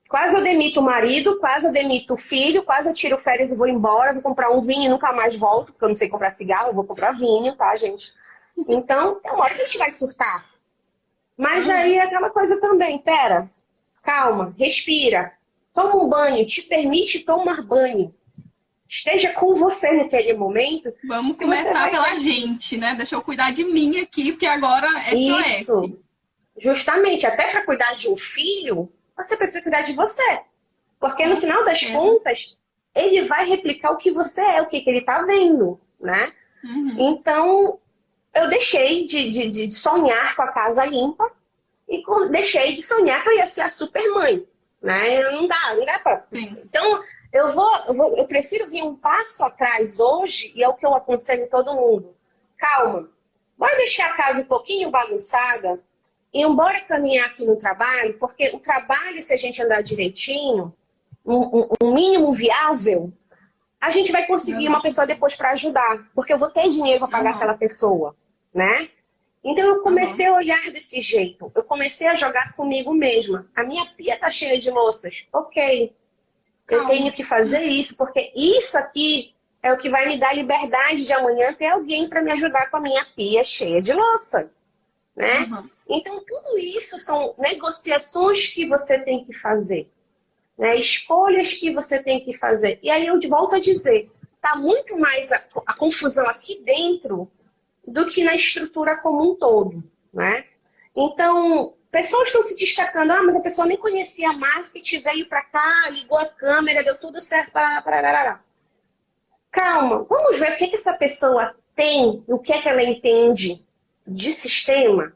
Quase eu demito o marido, quase eu demito o filho, quase eu tiro férias e vou embora, vou comprar um vinho e nunca mais volto, porque eu não sei comprar cigarro, eu vou comprar vinho, tá, gente? Então, tem uma hora que a gente vai surtar. Mas aí é aquela coisa também, pera, calma, respira, toma um banho, te permite tomar banho. Esteja com você naquele momento. Vamos começar pela gente, né? Deixa eu cuidar de mim aqui, porque agora é só isso. Justamente, até para cuidar de um filho, você precisa cuidar de você. Porque no final das contas, ele vai replicar o que você é, o que ele está vendo, né? Então, eu deixei de sonhar com a casa limpa e deixei de sonhar que eu ia ser a super mãe, né? Não dá pra... Sim. Então, eu prefiro vir um passo atrás hoje, e é o que eu aconselho todo mundo. Calma, bora deixar a casa um pouquinho bagunçada e bora caminhar aqui no trabalho, porque o trabalho, se a gente andar direitinho, um mínimo viável, a gente vai conseguir uma pessoa depois para ajudar, porque eu vou ter dinheiro para pagar aquela pessoa, né? Então eu comecei a olhar desse jeito, eu comecei a jogar comigo mesma. A minha pia tá cheia de louças, ok, eu tenho que fazer isso, porque isso aqui é o que vai me dar liberdade de amanhã ter alguém para me ajudar com a minha pia cheia de louça, né? Então tudo isso são negociações que você tem que fazer, né? Escolhas que você tem que fazer. E aí eu volto a dizer, tá muito mais a confusão aqui dentro do que na estrutura como um todo, né? Então, pessoas estão se destacando, mas a pessoa nem conhecia marketing, veio para cá, ligou a câmera, deu tudo certo, calma, vamos ver o que essa pessoa tem, o que é que ela entende de sistema,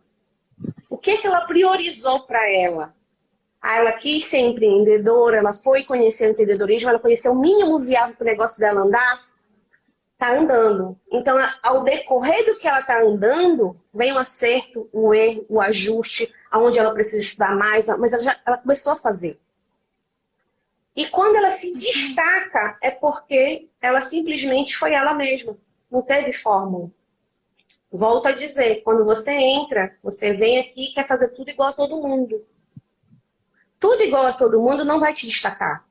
o que é que ela priorizou para ela. Ela quis ser empreendedora, ela foi conhecer o empreendedorismo, ela conheceu o mínimo viável para o negócio dela andar, tá andando. Então, ao decorrer do que ela tá andando, vem o acerto, o erro, o ajuste, aonde ela precisa estudar mais, mas ela começou a fazer. E quando ela se destaca, é porque ela simplesmente foi ela mesma. Não teve fórmula. Volto a dizer, quando você entra, você vem aqui e quer fazer tudo igual a todo mundo. Tudo igual a todo mundo não vai te destacar.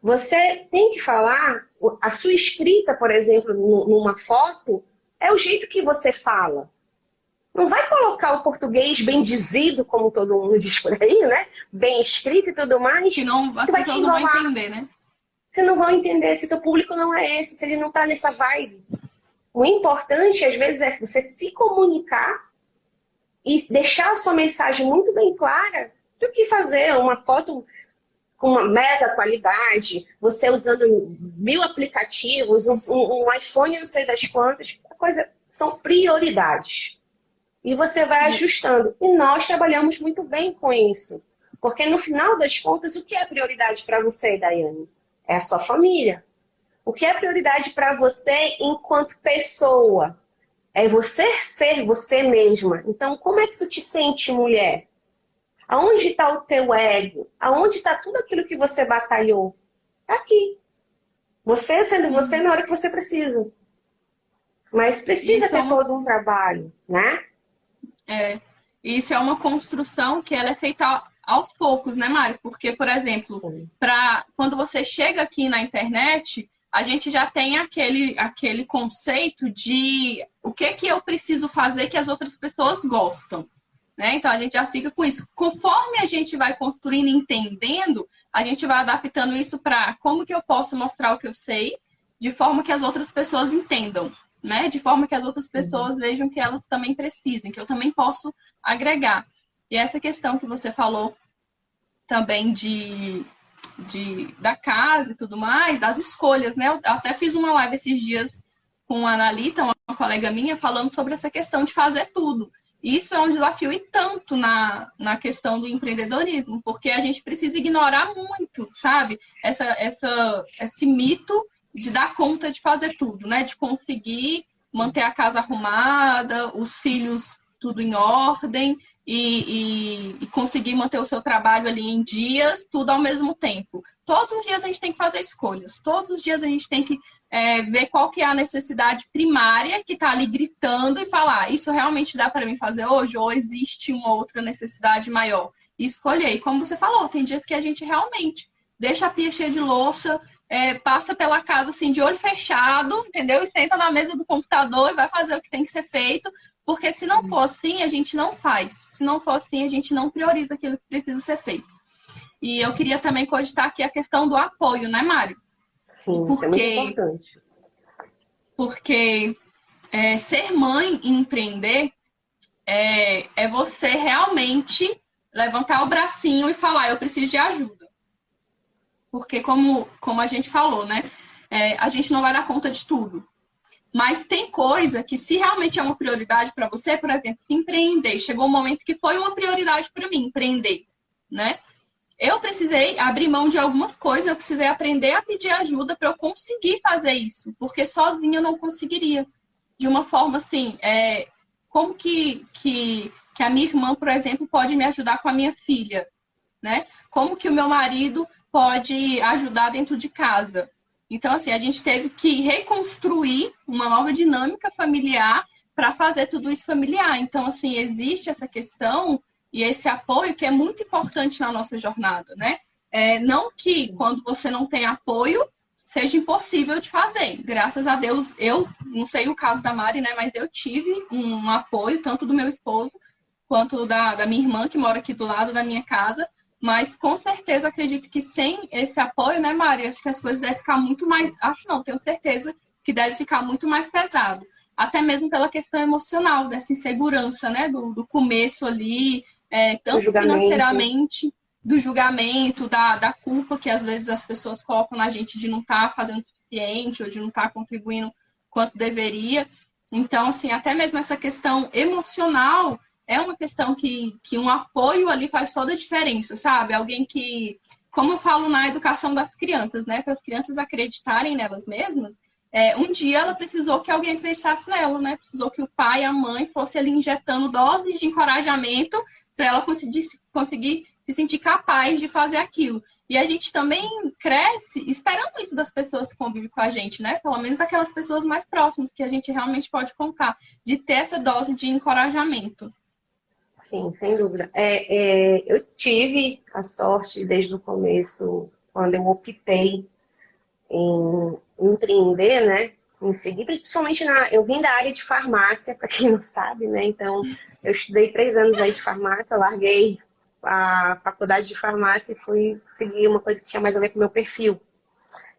Você tem que falar, a sua escrita, por exemplo, numa foto, é o jeito que você fala. Não vai colocar o português bem dizido, como todo mundo diz por aí, né? Bem escrito e tudo mais. Senão as pessoas não vão entender, né? Você não vai entender se teu público não é esse, se ele não está nessa vibe. O importante, às vezes, é você se comunicar e deixar a sua mensagem muito bem clara do que fazer uma foto com uma mega qualidade, você usando 1000 aplicativos, um iPhone não sei das quantas, são prioridades. E você vai ajustando. E nós trabalhamos muito bem com isso. Porque no final das contas, o que é prioridade para você, Daiane? É a sua família. O que é prioridade para você enquanto pessoa? É você ser você mesma. Então, como é que tu te sente, mulher? Aonde está o teu ego? Aonde está tudo aquilo que você batalhou? Está aqui. Você sendo você na hora que você precisa. Mas precisa ter todo um trabalho, né? Isso é uma construção que ela é feita aos poucos, né, Mari? Porque, por exemplo, quando você chega aqui na internet, a gente já tem aquele conceito de o que eu preciso fazer que as outras pessoas gostam. Né? Então, a gente já fica com isso. Conforme a gente vai construindo e entendendo, a gente vai adaptando isso para como que eu posso mostrar o que eu sei, de forma que as outras pessoas entendam, né? De forma que as outras pessoas vejam que elas também precisem, que eu também posso agregar. E essa questão que você falou também da casa e tudo mais, das escolhas, né? Eu até fiz uma live esses dias com a Analita, uma colega minha, falando sobre essa questão de fazer tudo. Isso é um desafio e tanto na questão do empreendedorismo, porque a gente precisa ignorar muito, sabe? Esse mito de dar conta de fazer tudo, né? De conseguir manter a casa arrumada, os filhos tudo em ordem e conseguir manter o seu trabalho ali em dias, tudo ao mesmo tempo. Todos os dias a gente tem que fazer escolhas. Todos os dias a gente tem que ver qual que é a necessidade primária que está ali gritando e falar, isso realmente dá para mim fazer hoje? Ou existe uma outra necessidade maior? E escolher. E como você falou, tem dias que a gente realmente deixa a pia cheia de louça, passa pela casa assim de olho fechado, entendeu? E senta na mesa do computador e vai fazer o que tem que ser feito. Porque se não for assim, a gente não faz. Se não for assim, a gente não prioriza aquilo que precisa ser feito. E eu queria também cogitar aqui a questão do apoio, né, Mário? Sim, isso é muito importante. Porque ser mãe e empreender é você realmente levantar o bracinho e falar, eu preciso de ajuda. Porque como a gente falou, né? A gente não vai dar conta de tudo. Mas tem coisa que, se realmente é uma prioridade para você, por exemplo, se empreender, chegou um momento que foi uma prioridade para mim, empreender, né? Eu precisei abrir mão de algumas coisas, eu precisei aprender a pedir ajuda para eu conseguir fazer isso, porque sozinha eu não conseguiria. De uma forma assim, como que a minha irmã, por exemplo, pode me ajudar com a minha filha, né? Como que o meu marido pode ajudar dentro de casa? Então, assim, a gente teve que reconstruir uma nova dinâmica familiar para fazer tudo isso familiar. Então, assim, existe essa questão e esse apoio que é muito importante na nossa jornada, né? Não que quando você não tem apoio seja impossível de fazer. Graças a Deus, eu não sei o caso da Mari, né? Mas eu tive um apoio tanto do meu esposo quanto da minha irmã, que mora aqui do lado da minha casa. Mas com certeza acredito que sem esse apoio, né, Mari? Acho que as coisas devem ficar muito mais. Acho não, tenho certeza que deve ficar muito mais pesado. Até mesmo pela questão emocional, dessa insegurança, né? Do começo ali, tanto financeiramente, do julgamento, da culpa que às vezes as pessoas colocam na gente de não estar fazendo o suficiente ou de não estar contribuindo quanto deveria. Então, assim, até mesmo essa questão emocional é uma questão que um apoio ali faz toda a diferença, sabe? Alguém que, como eu falo na educação das crianças, né? Para as crianças acreditarem nelas mesmas, um dia ela precisou que alguém acreditasse nela, né? Precisou que o pai e a mãe fossem ali injetando doses de encorajamento para ela conseguir se sentir capaz de fazer aquilo. E a gente também cresce esperando isso das pessoas que convivem com a gente, né? Pelo menos aquelas pessoas mais próximas que a gente realmente pode contar, de ter essa dose de encorajamento. Sim, sem dúvida. Eu tive a sorte desde o começo, quando eu optei em empreender, né? Em seguir, principalmente eu vim da área de farmácia, para quem não sabe, né? Então, eu estudei 3 anos aí de farmácia, larguei a faculdade de farmácia e fui seguir uma coisa que tinha mais a ver com o meu perfil.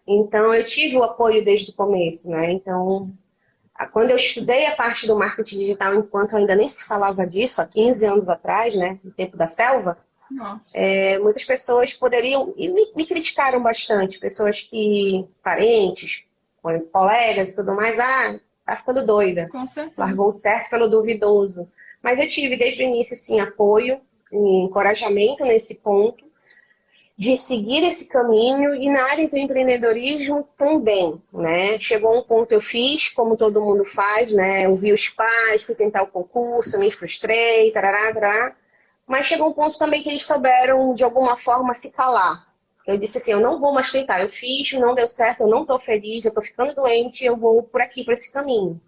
Então, eu tive o apoio desde o começo, né? Então, quando eu estudei a parte do marketing digital, enquanto ainda nem se falava disso, há 15 anos atrás, né? No tempo da selva, muitas pessoas poderiam, e me criticaram bastante, pessoas que, parentes, colegas e tudo mais, tá ficando doida, largou o certo pelo duvidoso. Mas eu tive desde o início, sim, apoio e encorajamento nesse ponto, de seguir esse caminho, e na área do empreendedorismo também, né? Chegou um ponto, eu fiz como todo mundo faz, né? Eu vi os pais, fui tentar o concurso, me frustrei, tarará, tarará. Mas chegou um ponto também que eles souberam, de alguma forma, se calar. Eu disse assim, eu não vou mais tentar, eu fiz, não deu certo, eu não estou feliz, eu estou ficando doente, eu vou por aqui, por esse caminho.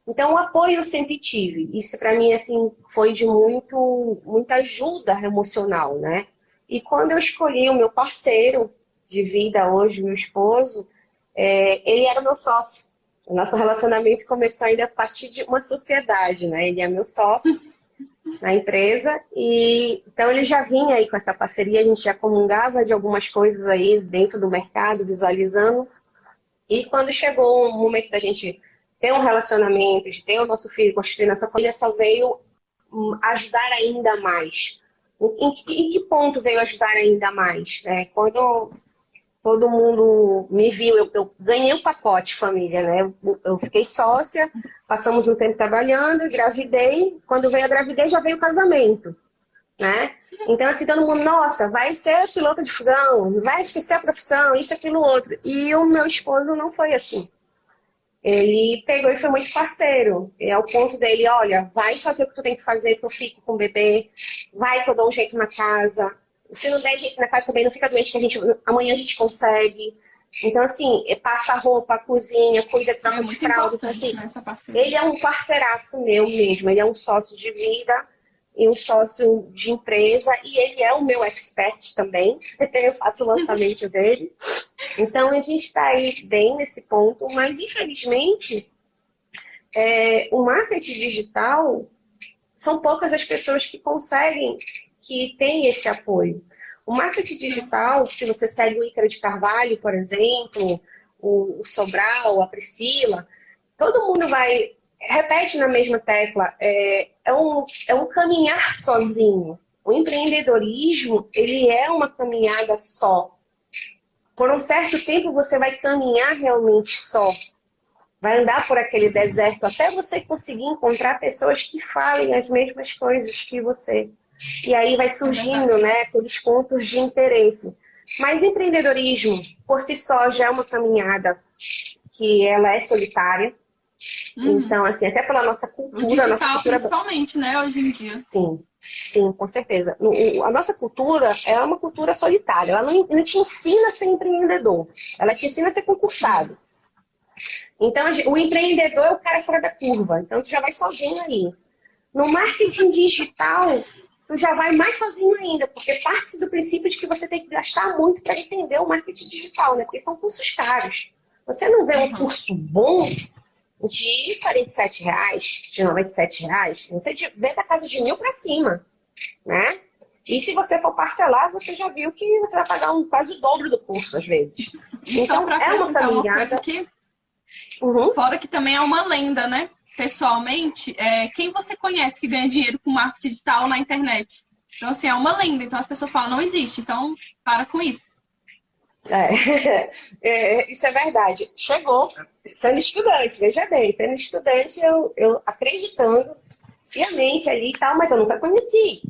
Então, o apoio eu sempre tive. Isso, para mim, assim, foi de muita ajuda emocional, né? E quando eu escolhi o meu parceiro de vida hoje, meu esposo, ele era o meu sócio. O nosso relacionamento começou ainda a partir de uma sociedade, né? Ele é meu sócio na empresa, e então ele já vinha aí com essa parceria, a gente já comungava de algumas coisas aí dentro do mercado, visualizando. E quando chegou o momento da gente ter um relacionamento, de ter o nosso filho, construir nossa família, só veio ajudar ainda mais. Em que ponto veio ajudar ainda mais? Quando todo mundo me viu, eu ganhei um pacote família, né? Eu fiquei sócia, passamos um tempo trabalhando, engravidei. Quando veio a gravidez, já veio o casamento, né? Então, assim, todo mundo, nossa, vai ser piloto de fogão, vai esquecer a profissão, isso, aquilo, outro. E o meu esposo não foi assim. Ele pegou e foi muito parceiro. Ao ponto dele, olha, vai fazer o que tu tem que fazer, que eu fico com o bebê, vai que eu dou um jeito na casa. Se não der jeito na casa também, não fica doente, que amanhã a gente consegue. Então, assim, passa a roupa, cozinha, cuida, troca de fralda. Então, assim, ele é um parceiraço meu mesmo, ele é um sócio de vida e um sócio de empresa, e ele é o meu expert também. Eu faço o lançamento dele. Então, a gente está aí bem nesse ponto, mas, infelizmente, o marketing digital, são poucas as pessoas que conseguem, que têm esse apoio. O marketing digital, se você segue o Ícaro de Carvalho, por exemplo, o Sobral, a Priscila, todo mundo repete na mesma tecla, é um caminhar sozinho. O empreendedorismo, ele é uma caminhada só. Por um certo tempo você vai caminhar realmente só. vai andar por aquele deserto até você conseguir encontrar pessoas que falem as mesmas coisas que você. E aí vai surgindo, né, aqueles pontos de interesse. Mas empreendedorismo, por si só, já é uma caminhada que ela é solitária. Então, assim, até pela nossa cultura... O digital, nossa cultura... principalmente, né, hoje em dia. Sim, sim, com certeza. A nossa cultura é uma cultura solitária. Ela não te ensina a ser empreendedor. Ela te ensina a ser concursado. Então, o empreendedor é o cara fora da curva. Então, tu já vai sozinho aí. No marketing digital, tu já vai mais sozinho ainda, porque parte do princípio de que você tem que gastar muito para entender o marketing digital, né? Porque são cursos caros. Você não vê um curso bom de R$ 47, de R$ 97, você vê da casa de 1.000 para cima, né? E se você for parcelar, você já viu que você vai pagar quase o dobro do curso, às vezes. Então é uma caminhada... Fora que também é uma lenda, né? Pessoalmente, quem você conhece que ganha dinheiro com marketing digital na internet? Então, assim, é uma lenda. Então, as pessoas falam, não existe. Então, para com isso. Isso é verdade. Chegou, sendo estudante, veja bem, sendo estudante, eu acreditando fiamente ali e tal, mas eu nunca conheci.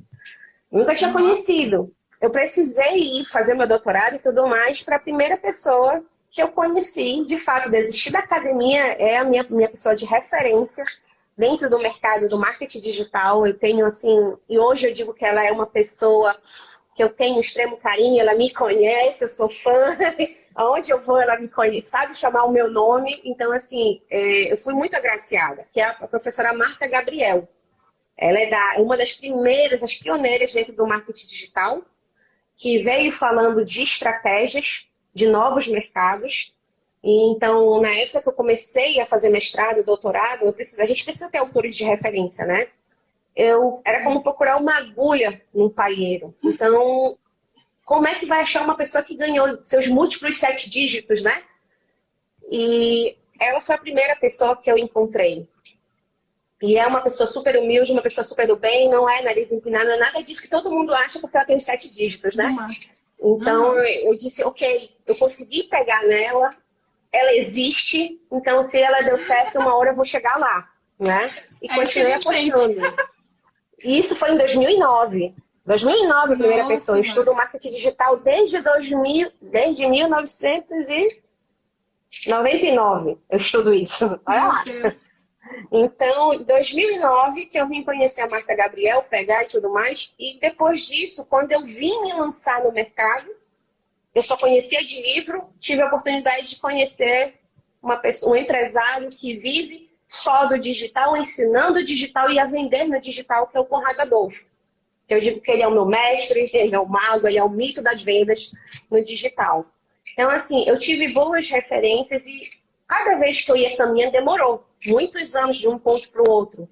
Nunca tinha conhecido. Eu precisei ir fazer meu doutorado e tudo mais para a primeira pessoa que eu conheci, de fato, desistir da academia, é a minha pessoa de referência dentro do mercado do marketing digital. Eu tenho, assim, e hoje eu digo que ela é uma pessoa que eu tenho um extremo carinho, ela me conhece, eu sou fã, aonde eu vou ela me conhece, sabe chamar o meu nome. Então, assim, eu fui muito agraciada, que é a professora Marta Gabriel. Ela é uma das primeiras, as pioneiras dentro do marketing digital, que veio falando de estratégias, de novos mercados. E, então, na época que eu comecei a fazer mestrado, doutorado, a gente precisa ter autores de referência, né? Era como procurar uma agulha num palheiro. Então, como é que vai achar uma pessoa que ganhou seus múltiplos 7 dígitos, né? E ela foi a primeira pessoa que eu encontrei. E é uma pessoa super humilde, uma pessoa super do bem, não é nariz empinado, nada disso que todo mundo acha porque ela tem os 7 dígitos, né? Então, eu disse, ok, eu consegui pegar nela, ela existe, então se ela deu certo, uma hora eu vou chegar lá, né? E continuei apostando. E isso foi em 2009. 2009, a primeira pessoa. Eu estudo marketing digital desde 1999. Eu estudo isso. Olha lá. Então, em 2009, que eu vim conhecer a Marta Gabriel, pegar e tudo mais. E depois disso, quando eu vim me lançar no mercado, eu só conhecia de livro, tive a oportunidade de conhecer um empresário que vive só do digital, ensinando o digital e a vender no digital, que é o Conrado Adolfo. Eu digo que ele é o meu mestre, ele é o mago, ele é o mito das vendas no digital. Então, assim, eu tive boas referências e cada vez que eu ia caminhando, demorou muitos anos de um ponto para o outro.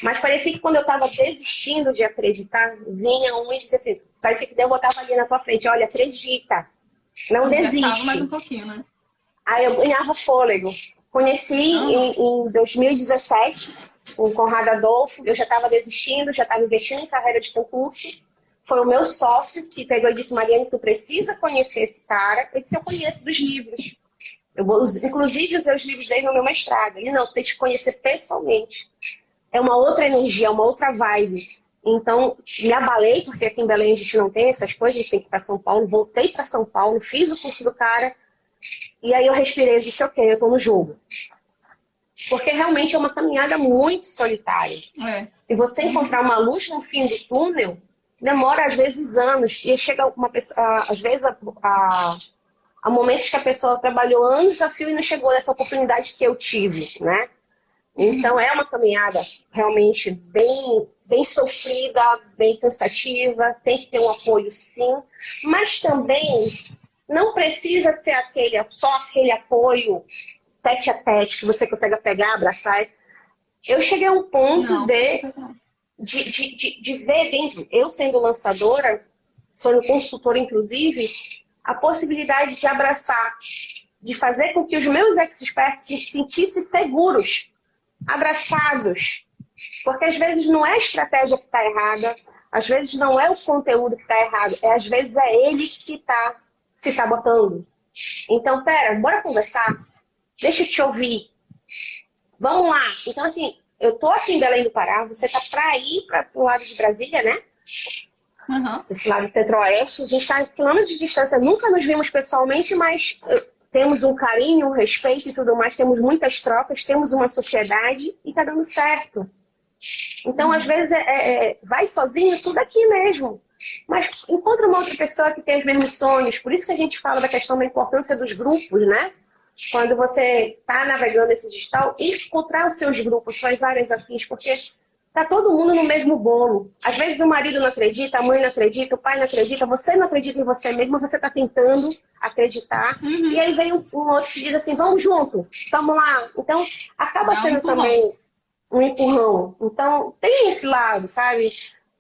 Mas parecia que quando eu estava desistindo de acreditar, vinha um e disse assim, parecia que Deus botava ali na tua frente, olha, acredita, não desiste. Mais um pouquinho, né? Aí eu ganhava fôlego. Conheci em 2017 o Conrado Adolfo, eu já estava desistindo, já estava investindo em carreira de concurso. Foi o meu sócio que pegou e disse, Mariane, tu precisa conhecer esse cara. Eu disse, eu conheço dos livros. Inclusive, usei os livros dele no meu mestrado. Ele, não, tem que te conhecer pessoalmente. É uma outra energia, uma outra vibe. Então, me abalei, porque aqui em Belém a gente não tem essas coisas, a gente tem que ir para São Paulo. Voltei para São Paulo, fiz o curso do cara. E aí eu respirei e disse, ok, eu tô no jogo. Porque realmente é uma caminhada muito solitária. E você encontrar uma luz no fim do túnel demora, às vezes, anos. E chega uma pessoa, às vezes, há momentos que a pessoa trabalhou anos a fio e não chegou nessa oportunidade que eu tive, né? Então, é uma caminhada realmente bem sofrida, bem cansativa. Tem que ter um apoio, sim. Mas também não precisa ser só aquele apoio tete a tete que você consegue pegar, abraçar. Eu cheguei a um ponto de ver dentro, eu sendo lançadora, sendo consultora inclusive, a possibilidade de abraçar, de fazer com que os meus experts se sentissem seguros, abraçados. Porque às vezes não é a estratégia que está errada, às vezes não é o conteúdo que está errado, às vezes é ele que está se sabotando. Então, bora conversar, deixa eu te ouvir. Vamos lá. Então, assim, eu tô aqui em Belém do Pará, você tá para ir para o lado de Brasília, né? Uhum. Esse lado centro-oeste. A gente está a quilômetros de distância, nunca nos vimos pessoalmente, mas temos um carinho, um respeito e tudo mais, temos muitas trocas, temos uma sociedade e tá dando certo. Então, às vezes, vai sozinho, tudo aqui mesmo. Mas encontra uma outra pessoa que tem os mesmos sonhos. Por isso que a gente fala da questão da importância dos grupos, né? Quando você está navegando esse digital, encontrar os seus grupos, suas áreas afins, porque tá todo mundo no mesmo bolo. Às vezes o marido não acredita, a mãe não acredita, o pai não acredita, você não acredita em você mesmo, você está tentando acreditar. E aí vem um outro que diz assim, vamos junto, vamos lá. Então, acaba sendo também um empurrão. Então, tem esse lado, sabe?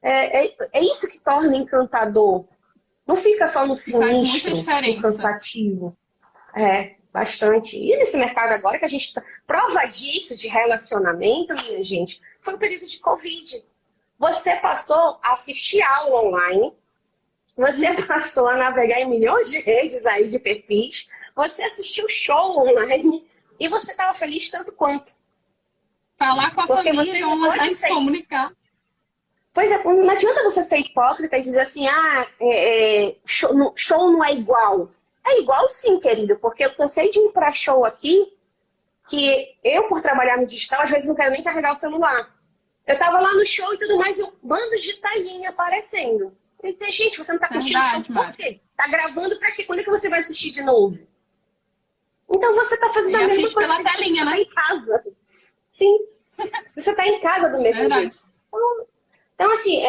É isso que torna encantador. Não fica só no sinistro, no cansativo. Bastante. E nesse mercado agora que a gente prova disso de relacionamento, minha gente, foi o período de Covid. Você passou a assistir aula online, você passou a navegar em milhões de redes aí de perfis, você assistiu show online e você estava feliz tanto quanto. Falar com a família, online, se comunicar. Pois é, não adianta você ser hipócrita e dizer assim, show não é igual. É igual sim, querido, porque eu cansei de ir para show aqui, que eu, por trabalhar no digital, às vezes não quero nem carregar o celular. Eu tava lá no show e tudo mais, e um bando de tainha aparecendo. Eu dizia, gente, você não tá curtindo o show por quê? Tá gravando pra quê? Quando é que você vai assistir de novo? Então você tá fazendo a mesma coisa pela telinha, você né? tá em casa. Sim. Você tá em casa do mesmo jeito. Então, assim,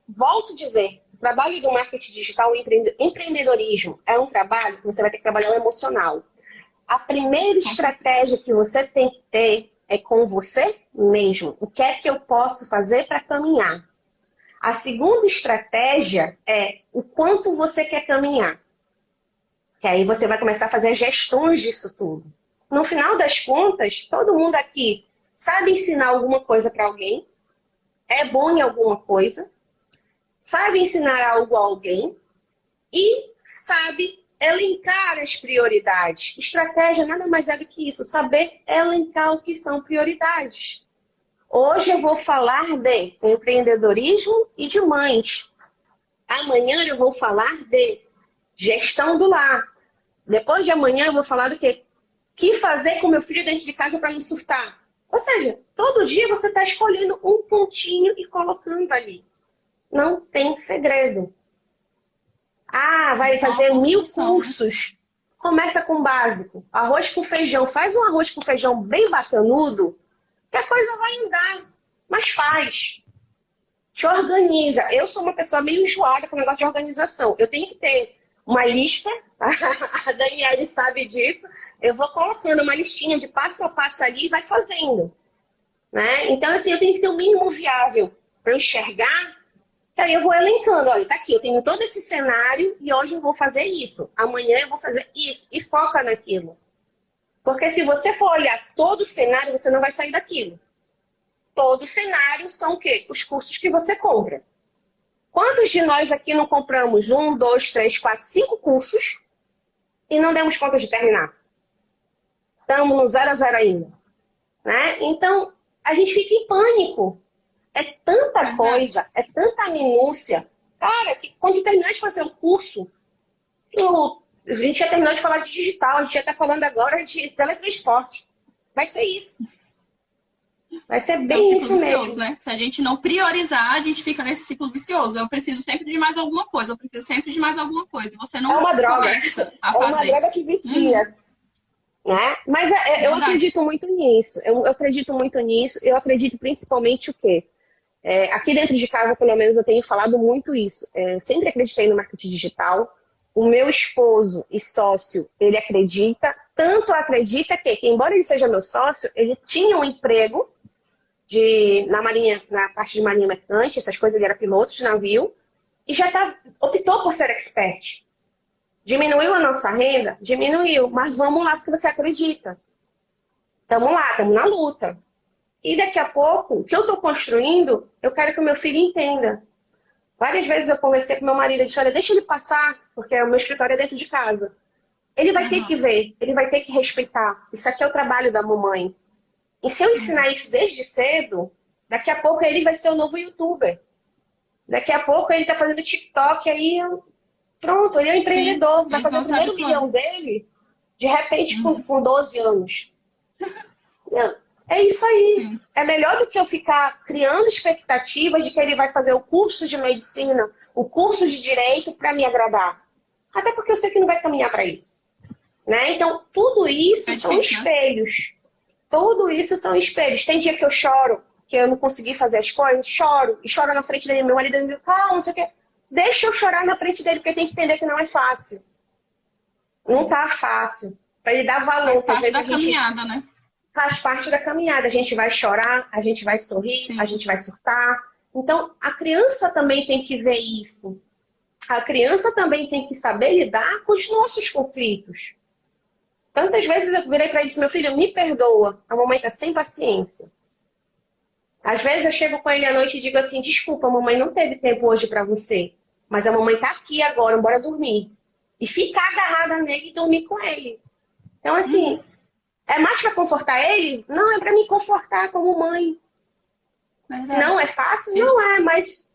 volto a dizer, o trabalho do marketing digital, o empreendedorismo, é um trabalho que você vai ter que trabalhar o emocional. A primeira estratégia que você tem que ter é com você mesmo. O que é que eu posso fazer para caminhar? A segunda estratégia é o quanto você quer caminhar. Que aí você vai começar a fazer gestões disso tudo. No final das contas, todo mundo aqui sabe ensinar alguma coisa para alguém, é bom em alguma coisa, sabe ensinar algo a alguém e sabe elencar as prioridades. Estratégia nada mais é do que isso, saber elencar o que são prioridades. Hoje eu vou falar de empreendedorismo e de mães. Amanhã eu vou falar de gestão do lar. Depois de amanhã eu vou falar do quê? O que fazer com meu filho dentro de casa para não surtar. Ou seja, todo dia você está escolhendo um pontinho e colocando ali. Não tem segredo. Vai fazer 1000 cursos. Começa com o básico. Arroz com feijão. Faz um arroz com feijão bem bacanudo, que a coisa vai andar. Mas faz. Te organiza. Eu sou uma pessoa meio enjoada com o negócio de organização. Eu tenho que ter uma lista. A Daniele sabe disso. Eu vou colocando uma listinha de passo a passo ali e vai fazendo. Né? Então, assim, eu tenho que ter o mínimo viável para eu enxergar. Que aí eu vou elencando, olha, tá aqui, eu tenho todo esse cenário e hoje eu vou fazer isso. Amanhã eu vou fazer isso. E foca naquilo. Porque se você for olhar todo o cenário, você não vai sair daquilo. Todo o cenário são o quê? Os cursos que você compra. Quantos de nós aqui não compramos 1, 2, 3, 4, 5 cursos e não demos conta de terminar? Estamos no 0 a 0 ainda. Né? Então, a gente fica em pânico. É tanta coisa, é tanta minúcia. Cara, que quando terminar de fazer o curso, a gente já terminou de falar de digital, a gente já está falando agora de teletransporte. Vai ser isso. Vai ser bem isso vicioso, mesmo. Né? Se a gente não priorizar, a gente fica nesse ciclo vicioso. Eu preciso sempre de mais alguma coisa, eu preciso sempre de mais alguma coisa. Você não uma droga. começa a fazer. É uma droga que vicia. Né? Mas eu acredito muito nisso. Eu acredito muito nisso. Eu acredito principalmente o quê? Aqui dentro de casa, pelo menos, eu tenho falado muito isso. Sempre acreditei no marketing digital. O meu esposo e sócio, ele acredita. Tanto acredita que, embora ele seja meu sócio, ele tinha um emprego na Marinha, na parte de Marinha Mercante, essas coisas, ele era piloto de navio, e já optou por ser expert. Diminuiu a nossa renda? Diminuiu. Mas vamos lá, porque você acredita. Estamos lá, estamos na luta. E daqui a pouco, o que eu estou construindo, eu quero que o meu filho entenda. Várias vezes eu conversei com meu marido e disse, olha, deixa ele passar, porque o meu escritório é dentro de casa. Ele vai ter que ver, ele vai ter que respeitar. Isso aqui é o trabalho da mamãe. E se eu ensinar isso desde cedo, daqui a pouco ele vai ser o novo youtuber. Daqui a pouco ele tá fazendo TikTok, aí pronto, ele é um empreendedor, vai fazer o primeiro milhão dele, de repente, com 12 anos. É isso aí. É melhor do que eu ficar criando expectativas de que ele vai fazer o curso de medicina, o curso de direito para me agradar. Até porque eu sei que não vai caminhar para isso. Né? Então, tudo isso são espelhos. Tudo isso são espelhos. Tem dia que eu choro, que eu não consegui fazer as coisas, choro. E choro na frente dele. Meu marido me diz, calma, não sei o quê. Deixa eu chorar na frente dele, porque tem que entender que não é fácil. Não tá fácil. Para ele dar valor. Faz parte da caminhada, né? Faz parte da caminhada. A gente vai chorar, a gente vai sorrir, a gente vai surtar. Então, a criança também tem que ver isso. A criança também tem que saber lidar com os nossos conflitos. Tantas vezes eu virei para ele e disse, meu filho, me perdoa. A mamãe tá sem paciência. Às vezes eu chego com ele à noite e digo assim, desculpa, a mamãe não teve tempo hoje para você. Mas a mamãe tá aqui agora, bora dormir. E ficar agarrada nele e dormir com ele. Então, assim, é mais para confortar ele? Não, é para me confortar como mãe. Verdade. Não é fácil? Sim. Não é, mas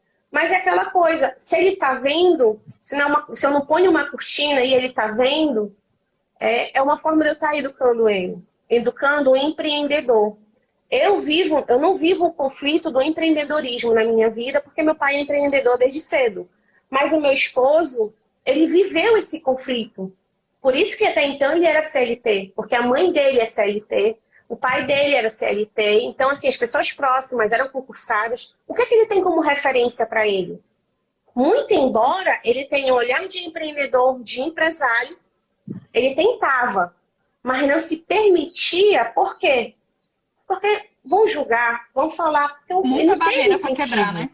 é aquela coisa. Se ele tá vendo, se eu não ponho uma cortina e ele tá vendo, é uma forma de eu estar educando ele. Educando o empreendedor. Eu não vivo o conflito do empreendedorismo na minha vida, porque meu pai é empreendedor desde cedo. Mas o meu esposo, ele viveu esse conflito. Por isso que até então ele era CLT, porque a mãe dele é CLT, o pai dele era CLT, então assim, as pessoas próximas eram concursadas. O que é que ele tem como referência para ele? Muito embora ele tenha um olhar de empreendedor, de empresário, ele tentava, mas não se permitia. Por quê? Porque vão julgar, vão falar. Então, muita barreira para quebrar, né?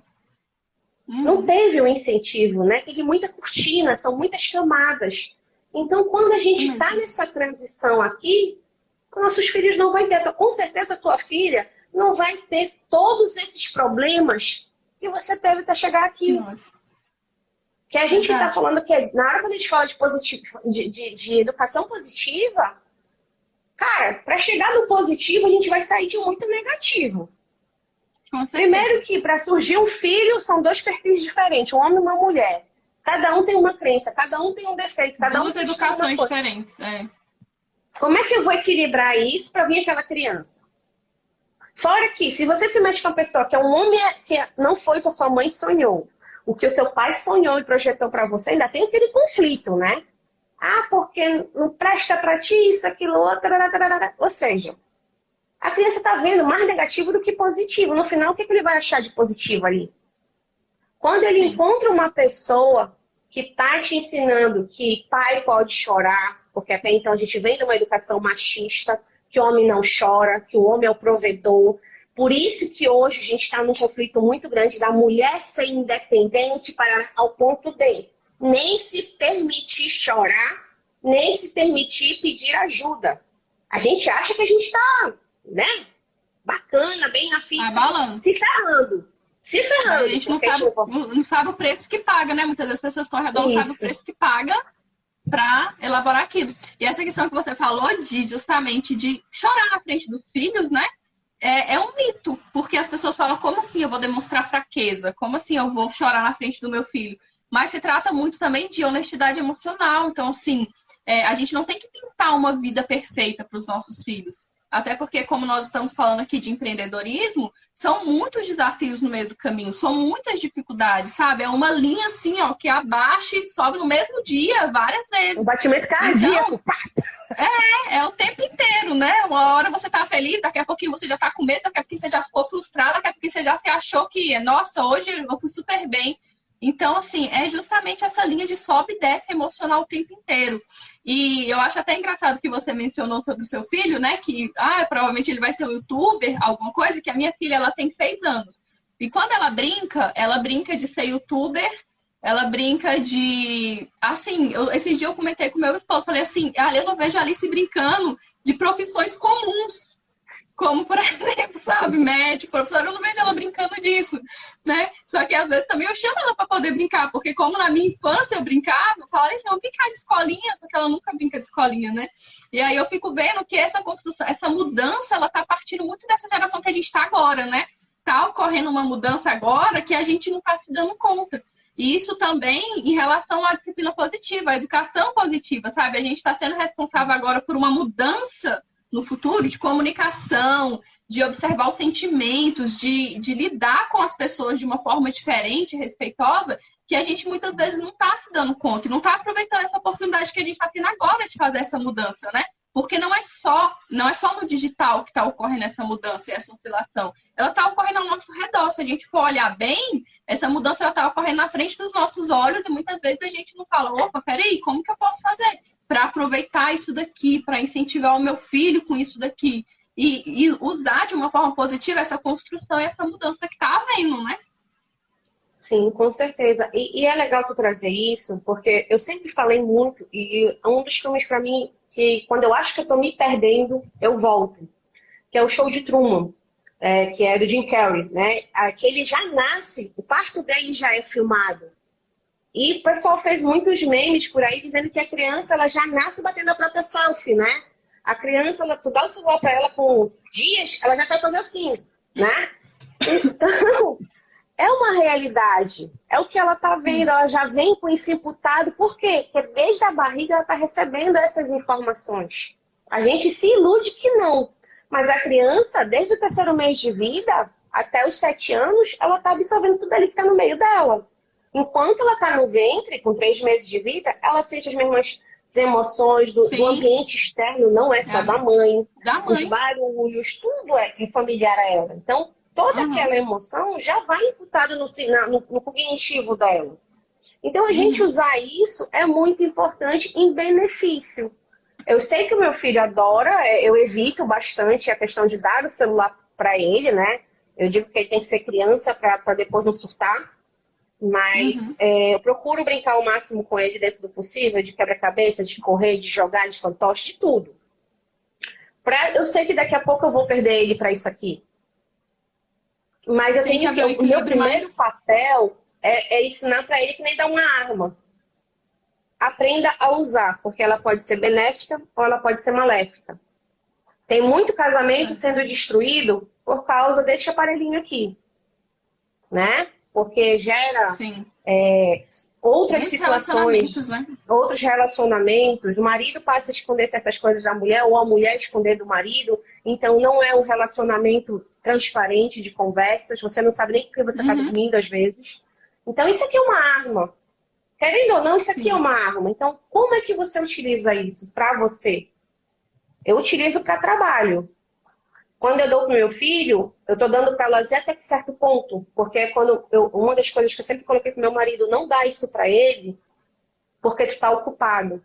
Não teve o incentivo, né? Teve muita cortina, são muitas camadas. Então, quando a gente está nessa transição aqui, nossos filhos não vão ter. Com certeza, a tua filha não vai ter todos esses problemas que você teve para chegar aqui. Nossa. Que a gente está falando que na hora que a gente fala de educação positiva, cara, para chegar no positivo, a gente vai sair de muito negativo. Primeiro que para surgir um filho, são dois perfis diferentes, um homem e uma mulher. Cada um tem uma crença, cada um tem um defeito, cada um tem educações diferentes. Como é que eu vou equilibrar isso para vir aquela criança? Fora que, se você se mete com uma pessoa que é um homem que não foi o que a sua mãe sonhou, o que o seu pai sonhou e projetou para você, ainda tem aquele conflito, né? Ah, porque não presta para ti isso, aquilo, outro. Ou seja, a criança está vendo mais negativo do que positivo. No final, o que ele vai achar de positivo ali? Quando ele encontra uma pessoa que está te ensinando que pai pode chorar, porque até então a gente vem de uma educação machista, que o homem não chora, que o homem é o provedor. Por isso que hoje a gente está num conflito muito grande da mulher ser independente ao ponto de nem se permitir chorar, nem se permitir pedir ajuda. A gente acha que a gente está, né, bacana, bem na fita, se ferrando. A gente não sabe o preço que paga, né? Muitas das pessoas estão ao redor não sabem o preço que paga para elaborar aquilo. E essa questão que você falou justamente de chorar na frente dos filhos, né? É um mito, porque as pessoas falam, como assim eu vou demonstrar fraqueza? Como assim eu vou chorar na frente do meu filho? Mas se trata muito também de honestidade emocional. Então, assim, a gente não tem que pintar uma vida perfeita para os nossos filhos. Até porque, como nós estamos falando aqui de empreendedorismo, são muitos desafios no meio do caminho, são muitas dificuldades, sabe? É uma linha assim, ó, que abaixa e sobe no mesmo dia, várias vezes. Um batimento cardíaco. Então, é o tempo inteiro, né? Uma hora você tá feliz, daqui a pouquinho você já tá com medo, daqui a pouquinho você já ficou frustrado, daqui a pouquinho você já se achou que, nossa, hoje eu fui super bem. Então, assim, é justamente essa linha de sobe e desce emocional o tempo inteiro. E eu acho até engraçado que você mencionou sobre o seu filho, né? Que, provavelmente ele vai ser um youtuber, alguma coisa, que a minha filha, ela tem 6 anos. E quando ela brinca de ser youtuber, ela brinca de... Assim, esses dias eu comentei com o meu esposo, falei assim, eu não vejo a Alice brincando de profissões comuns. como, por exemplo, sabe, médico, professor, eu não vejo ela brincando disso, né? Só que às vezes também eu chamo ela para poder brincar, porque como na minha infância eu brincava, eu falava, vamos brincar de escolinha, porque ela nunca brinca de escolinha, né? E aí eu fico vendo que essa construção, essa mudança, ela tá partindo muito dessa geração que a gente está agora, né? Tá ocorrendo uma mudança agora que a gente não está se dando conta. E isso também em relação à disciplina positiva, à educação positiva, sabe? A gente está sendo responsável agora por uma mudança no futuro de comunicação, de observar os sentimentos, de lidar com as pessoas de uma forma diferente, respeitosa, que a gente muitas vezes não está se dando conta e não está aproveitando essa oportunidade que a gente está tendo agora de fazer essa mudança, né? Porque não é só no digital que está ocorrendo essa mudança e essa oscilação. Ela está ocorrendo ao nosso redor. Se a gente for olhar bem, essa mudança está ocorrendo na frente dos nossos olhos e muitas vezes a gente não fala, opa, peraí, como que eu posso fazer para aproveitar isso daqui, para incentivar o meu filho com isso daqui e usar de uma forma positiva essa construção e essa mudança que está havendo, né? Sim, com certeza. E é legal tu trazer isso, porque eu sempre falei muito, e um dos filmes para mim, que quando eu acho que eu tô me perdendo, eu volto, que é o Show de Truman, que é do Jim Carrey, né? Que ele já nasce, o parto dele já é filmado. E o pessoal fez muitos memes por aí dizendo que a criança ela já nasce batendo a própria selfie, né? A criança, tu dá o celular para ela com dias, ela já vai fazer assim, né? Então, é uma realidade. É o que ela tá vendo, ela já vem com isso imputado. Por quê? Porque desde a barriga ela tá recebendo essas informações. A gente se ilude que não. Mas a criança, desde o 3º mês de vida até os 7 anos, ela tá absorvendo tudo ali que tá no meio dela. Enquanto ela tá no ventre, com 3 meses de vida, ela sente as mesmas emoções do ambiente externo, não é só da mãe. Os barulhos, tudo é familiar a ela. Então, toda aquela emoção já vai imputada no cognitivo dela. Então, a gente usar isso é muito importante em benefício. Eu sei que o meu filho adora, eu evito bastante a questão de dar o celular para ele, né? Eu digo que ele tem que ser criança para depois não surtar. Mas eu procuro brincar o máximo com ele dentro do possível, de quebra-cabeça, de correr, de jogar, de fantoche, de tudo. Eu sei que daqui a pouco eu vou perder ele para isso aqui. Mas eu tenho que o meu primeiro papel é ensinar para ele que nem dar uma arma. Aprenda a usar, porque ela pode ser benéfica ou ela pode ser maléfica. Tem muito casamento sendo destruído por causa deste aparelhinho aqui, né? Porque gera outras situações, né? outros relacionamentos. O marido passa a esconder certas coisas da mulher, ou a mulher esconder do marido. Então, não é um relacionamento transparente de conversas. Você não sabe nem por que você está dormindo, às vezes. Então, isso aqui é uma arma. Querendo ou não, isso aqui é uma arma. Então, como é que você utiliza isso para você? Eu utilizo para trabalho. Quando eu dou para o meu filho, eu estou dando para lazer até que certo ponto. Porque uma das coisas que eu sempre coloquei para meu marido, não dá isso para ele, porque tu está ocupado.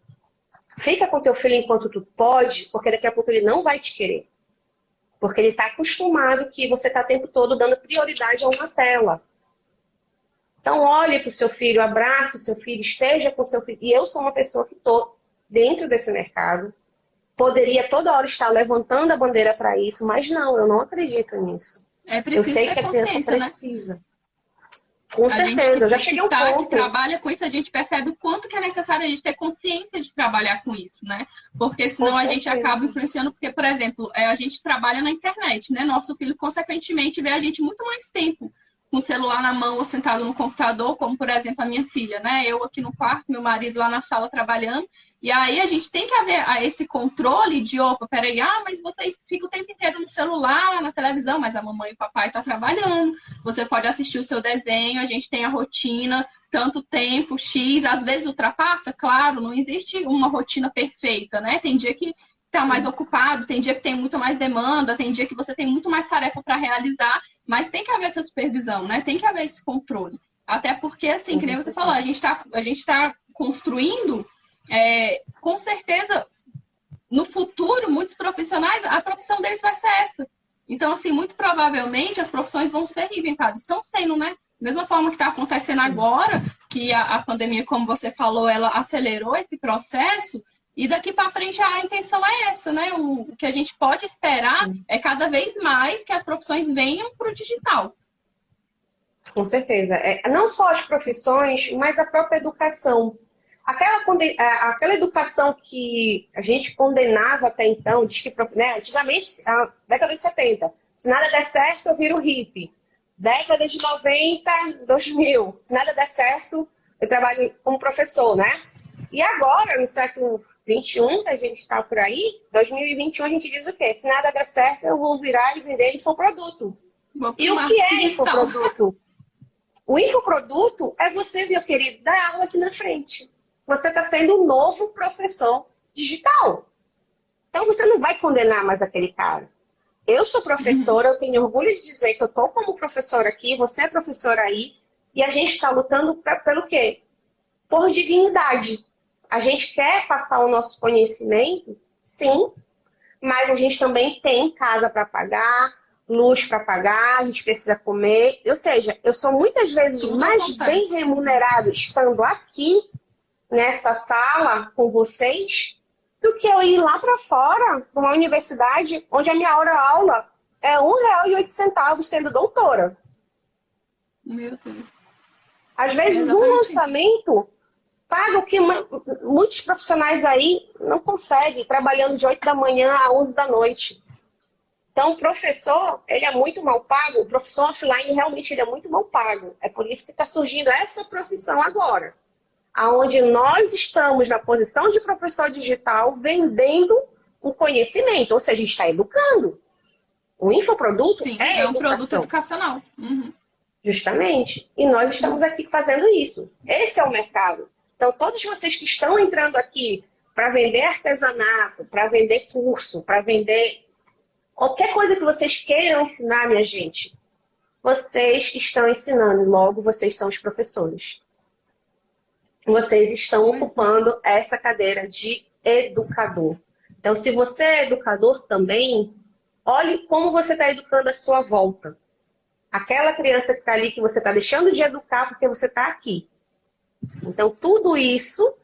Fica com teu filho enquanto tu pode, porque daqui a pouco ele não vai te querer. Porque ele está acostumado que você está o tempo todo dando prioridade a uma tela. Então, olhe para o seu filho, abrace o seu filho, esteja com o seu filho. E eu sou uma pessoa que estou dentro desse mercado. Poderia toda hora estar levantando a bandeira para isso, mas não, eu não acredito nisso. É preciso eu sei que a criança precisa. Né? Com a certeza, eu já cheguei ao ponto. Que trabalha com isso, a gente percebe o quanto que é necessário a gente ter consciência de trabalhar com isso, né? Porque senão a gente acaba influenciando, porque, por exemplo, a gente trabalha na internet, né? Nosso filho, consequentemente, vê a gente muito mais tempo com o celular na mão ou sentado no computador, como, por exemplo, a minha filha, né? Eu aqui no quarto, meu marido lá na sala trabalhando. E aí a gente tem que haver esse controle de, opa, peraí, mas vocês ficam o tempo inteiro no celular, na televisão, mas a mamãe e o papai estão trabalhando. Você pode assistir o seu desenho, a gente tem a rotina, tanto tempo, X, às vezes ultrapassa, claro, não existe uma rotina perfeita, né? Tem dia que está mais ocupado, tem dia que tem muito mais demanda, tem dia que você tem muito mais tarefa para realizar, mas tem que haver essa supervisão, né? Tem que haver esse controle. Até porque, assim, que nem você falou, a gente tá construindo... com certeza, no futuro, muitos profissionais, a profissão deles vai ser essa. Então, assim, muito provavelmente as profissões vão ser reinventadas. Estão sendo, né? Da mesma forma que está acontecendo agora, que a pandemia, como você falou, ela acelerou esse processo, E daqui para frente a intenção é essa, né? O que a gente pode esperar é cada vez mais que as profissões venham para o digital. Com certeza. Não só as profissões, mas a própria educação. Aquela educação que a gente condenava até então, diz que, né, antigamente, na década de 70, se nada der certo, eu viro hippie. Década de 90, 2000, se nada der certo, eu trabalho como professor, né? E agora, no século 21, que a gente está por aí, 2021, a gente diz o quê? Se nada der certo, eu vou virar e vender infoproduto. E o que é infoproduto? O infoproduto é você, meu querido, dar aula aqui na frente. Você está sendo um novo professor digital. Então, você não vai condenar mais aquele cara. Eu sou professora, eu tenho orgulho de dizer que eu estou como professora aqui, você é professora aí, e a gente está lutando pelo quê? Por dignidade. A gente quer passar o nosso conhecimento, sim, mas a gente também tem casa para pagar, luz para pagar, a gente precisa comer. Ou seja, eu sou muitas vezes mais bem remunerado estando aqui, nessa sala, com vocês, do que eu ir lá para fora, para uma universidade, onde a minha hora-aula é R$1,08 sendo doutora. Meu Deus. Às vezes, um lançamento paga o que muitos profissionais aí não conseguem, trabalhando de 8 da manhã a 11 da noite. Então, o professor, ele é muito mal pago, o professor offline realmente ele é muito mal pago. É por isso que está surgindo essa profissão agora, aonde nós estamos na posição de professor digital vendendo o conhecimento, ou seja, a gente está educando. O infoproduto é um produto educacional. Justamente. E nós estamos aqui fazendo isso. Esse é o mercado. Então, todos vocês que estão entrando aqui para vender artesanato, para vender curso, para vender qualquer coisa que vocês queiram ensinar, minha gente, vocês estão ensinando, logo vocês são os professores. Vocês estão ocupando essa cadeira de educador. Então, se você é educador também, olhe como você está educando a sua volta. Aquela criança que está ali, que você está deixando de educar porque você está aqui. Então, tudo isso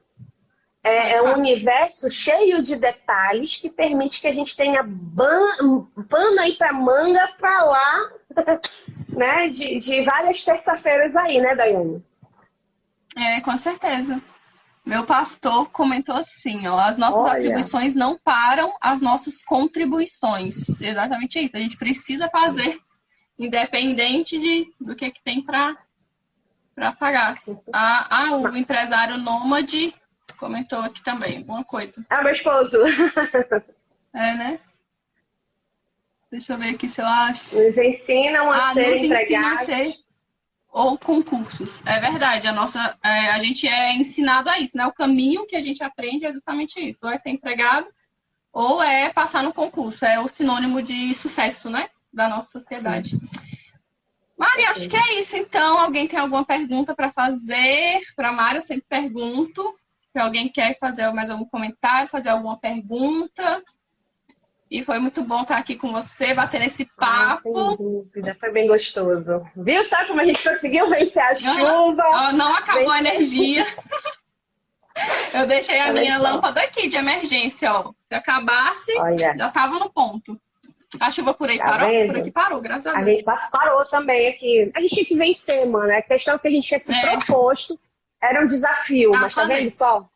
é um universo cheio de detalhes que permite que a gente tenha pano aí para manga para lá, né? De várias terça-feiras aí, né, Daiane? Com certeza. Meu pastor comentou assim, ó, as nossas atribuições não param as nossas contribuições. Exatamente isso. A gente precisa fazer, independente do que tem para pagar. O empresário nômade comentou aqui também, alguma coisa. Meu esposo. Né? Deixa eu ver aqui se eu acho. Nos ensinam a ser empregados. Ou concursos. É verdade, a gente é ensinado a isso, né? O caminho que a gente aprende é justamente isso. Ou é ser empregado, ou é passar no concurso. É o sinônimo de sucesso, né? Da nossa sociedade. Sim. Mari, acho que é isso, então. Alguém tem alguma pergunta para fazer? Para a Mari, eu sempre pergunto. Se alguém quer fazer mais algum comentário, fazer alguma pergunta. E foi muito bom estar aqui com você, bater esse papo. Sem dúvida, foi bem gostoso. Viu? Sabe como a gente conseguiu vencer a chuva? Não acabou a energia. Eu deixei a minha lâmpada aqui de emergência, ó. Se acabasse, já tava no ponto. A chuva por aí parou? Vendo? Por aqui parou, graças a Deus. A gente parou também aqui. A gente tinha que vencer, mano. A questão que a gente tinha se proposto era um desafio. Mas tá vendo só?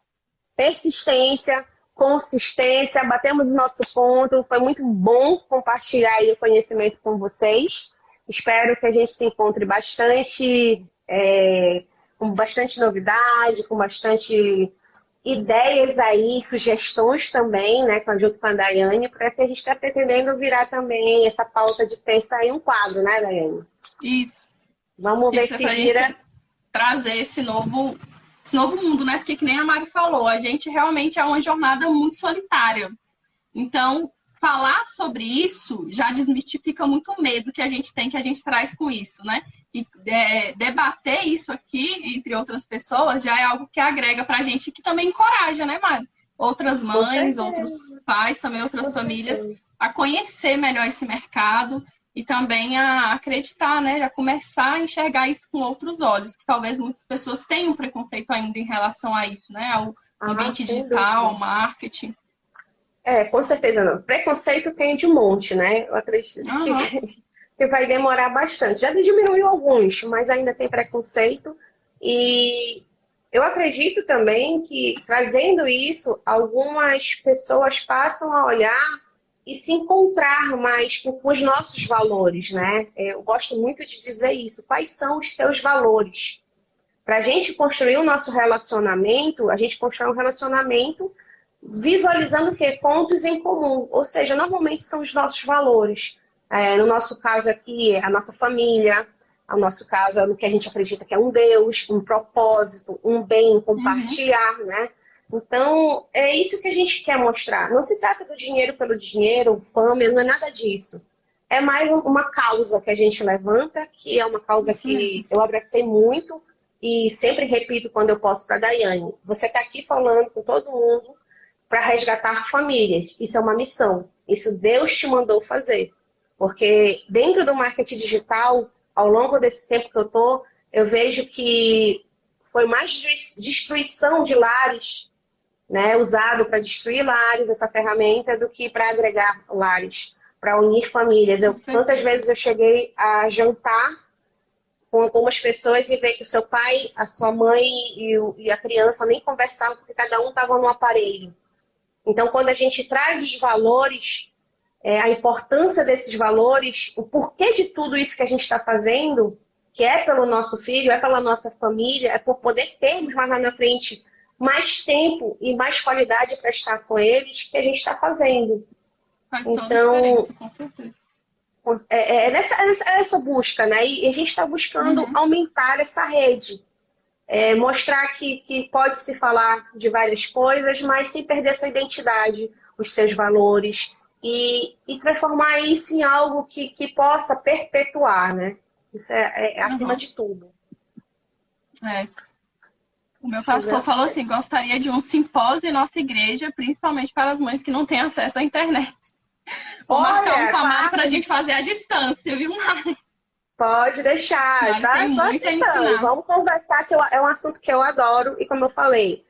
Persistência, consistência, batemos o nosso ponto. Foi muito bom compartilhar aí o conhecimento com vocês. Espero que a gente se encontre bastante, com bastante novidade, com bastante ideias aí, sugestões também, né, junto com a Daiane, para que a gente está pretendendo virar também essa pauta de terça aí um quadro, né, Daiane? Isso. Vamos ver se vira... Trazer esse novo mundo, né? Porque que nem a Mari falou, a gente realmente é uma jornada muito solitária. Então, falar sobre isso já desmistifica muito o medo que a gente tem, que a gente traz com isso, né? E debater isso aqui entre outras pessoas já é algo que agrega pra gente, que também encoraja, né, Mari? Outras mães, outros pais, também outras famílias a conhecer melhor esse mercado e também a acreditar, né? A começar a enxergar isso com outros olhos, que talvez muitas pessoas tenham preconceito ainda em relação a isso, né? Ambiente sem digital, dúvida. marketing. Com certeza não. Preconceito tem de monte, né? Eu acredito Aham. que vai demorar bastante. Já diminuiu alguns, mas ainda tem preconceito. E eu acredito também que, trazendo isso, algumas pessoas passam a olhar e se encontrar mais com os nossos valores, né? Eu gosto muito de dizer isso. Quais são os seus valores? Para a gente construir o nosso relacionamento, a gente constrói um relacionamento visualizando o quê? Pontos em comum. Ou seja, normalmente são os nossos valores. No nosso caso aqui, a nossa família. No nosso caso, é no que a gente acredita que é um Deus, um propósito, um bem, Uhum. compartilhar, né? Então, é isso que a gente quer mostrar. Não se trata do dinheiro pelo dinheiro, fama, não é nada disso. É mais uma causa que a gente levanta, que é uma causa Isso mesmo. que eu abracei muito e sempre repito quando eu posso para a Daiane. Você está aqui falando com todo mundo para resgatar famílias. Isso é uma missão. Isso Deus te mandou fazer. Porque dentro do marketing digital, ao longo desse tempo que eu estou, eu vejo que foi mais destruição de lares, né, usado para destruir lares, essa ferramenta, do que para agregar lares, para unir famílias. Com Quantas certeza. vezes eu cheguei a jantar com algumas pessoas e ver que o seu pai, a sua mãe e a criança nem conversavam porque cada um estava no aparelho. Então, quando a gente traz os valores, a importância desses valores, o porquê de tudo isso que a gente está fazendo, que é pelo nosso filho, é pela nossa família, é por poder termos mais lá na frente mais tempo e mais qualidade para estar com eles, que a gente está fazendo. Faz toda a Então, diferença, com certeza. essa busca, né? E a gente está buscando Uhum. aumentar essa rede. Mostrar que pode se falar de várias coisas, mas sem perder sua identidade, os seus valores, e transformar isso em algo que possa perpetuar, né? Isso é acima Uhum. de tudo. É. O meu pastor Entendeu? falou assim, gostaria de um simpósio em nossa igreja, principalmente para as mães que não têm acesso à internet. Vou marcar um com Olha, a Mari para a claro, gente fazer à distância, viu, Mari? pode deixar, Mari tem tá? Tô muito a aceitando. ensinar. Vamos conversar, que é um assunto que eu adoro, e como eu falei,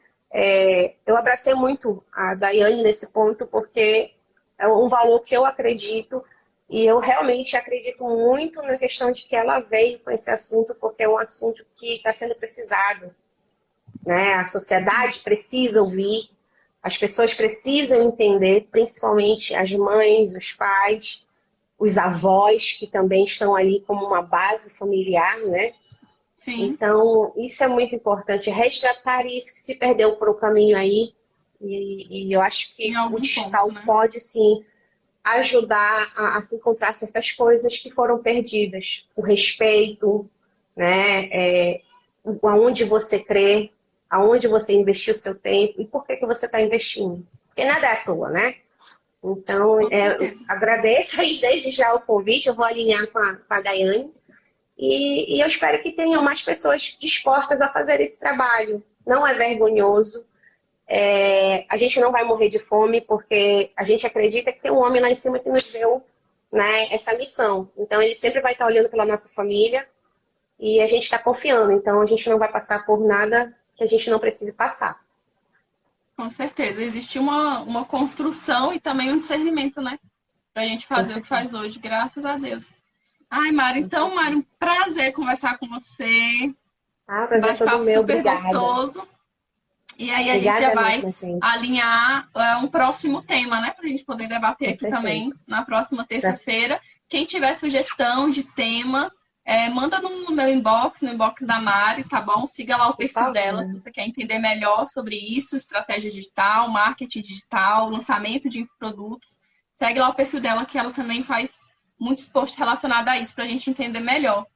eu abracei muito a Daiane nesse ponto, porque é um valor que eu acredito, e eu realmente acredito muito na questão de que ela veio com esse assunto, porque é um assunto que está sendo precisado, né? A sociedade precisa ouvir, as pessoas precisam entender, principalmente as mães, os pais, os avós, que também estão ali como uma base familiar, né? Sim, Então, isso é muito importante, resgatar isso que se perdeu por o caminho aí. E eu acho em que o algum ponto, digital né? pode sim ajudar a se encontrar certas coisas que foram perdidas. O respeito, né? Aonde você crê, aonde você investiu o seu tempo e por que você está investindo. Porque nada é à toa, né? Então, Com certeza. agradeço aí desde já o convite, eu vou alinhar com a Daiane. E eu espero que tenham mais pessoas dispostas a fazer esse trabalho. Não é vergonhoso. A gente não vai morrer de fome porque a gente acredita que tem um homem lá em cima que nos deu, né, essa missão. Então ele sempre vai estar olhando pela nossa família e a gente está confiando. Então a gente não vai passar por nada que a gente não precise passar. Com certeza. Existe uma construção e também um discernimento, né? Pra gente Com fazer o que certeza. faz hoje, graças a Deus. Ai, Mari, então, Mari, um prazer conversar com você. Ah, o Um prazer é todo bate-papo meu. super Obrigada. gostoso. E aí a gente já Obrigada vai mesmo, gente. alinhar um próximo tema, né? Pra gente poder debater Com aqui também certeza. na próxima terça-feira. Quem tiver sugestão de tema, manda no meu inbox, no inbox da Mari, tá bom? Siga lá o Por perfil dela, se favor. você quer entender melhor sobre isso, estratégia digital, marketing digital, lançamento de produtos. Segue lá o perfil dela, que ela também faz muitos posts relacionados a isso, pra gente entender melhor.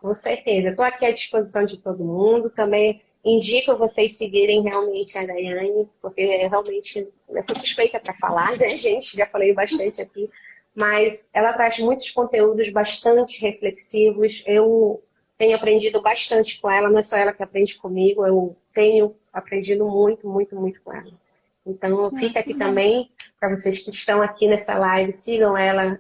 Com certeza. Estou aqui à disposição de todo mundo. Também indico vocês seguirem realmente a Daiane, porque realmente eu sou suspeita para falar, né, gente? Já falei bastante aqui. Mas ela traz muitos conteúdos bastante reflexivos. Eu tenho aprendido bastante com ela, não é só ela que aprende comigo, eu tenho aprendido muito, muito, muito com ela. Então, fica Que aqui bom. também para vocês que estão aqui nessa live, sigam ela,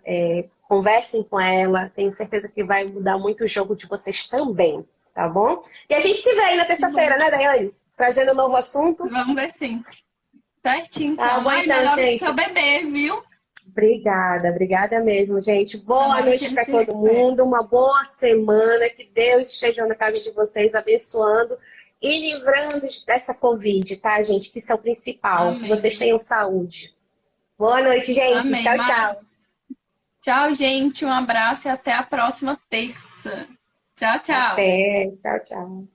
conversem com ela. Tenho certeza que vai mudar muito o jogo de vocês também, tá bom? E a gente se vê aí na Que bom. terça-feira, né, Daiane? Trazendo um novo assunto? Vamos ver sim. Certinho, Tá então. bom, Ai, então, melhor do gente. seu bebê, viu? Obrigada mesmo, gente. Boa Tomara que noite ele para se todo recupere. mundo, uma boa semana, que Deus esteja na casa de vocês, abençoando e livrando dessa Covid, tá, gente? Que isso é o principal, que vocês Amém. tenham saúde. Boa noite, gente. Amém, Tchau, Mari. tchau. Tchau, gente. Um abraço e até a próxima terça. Tchau, tchau. Até. Tchau, tchau.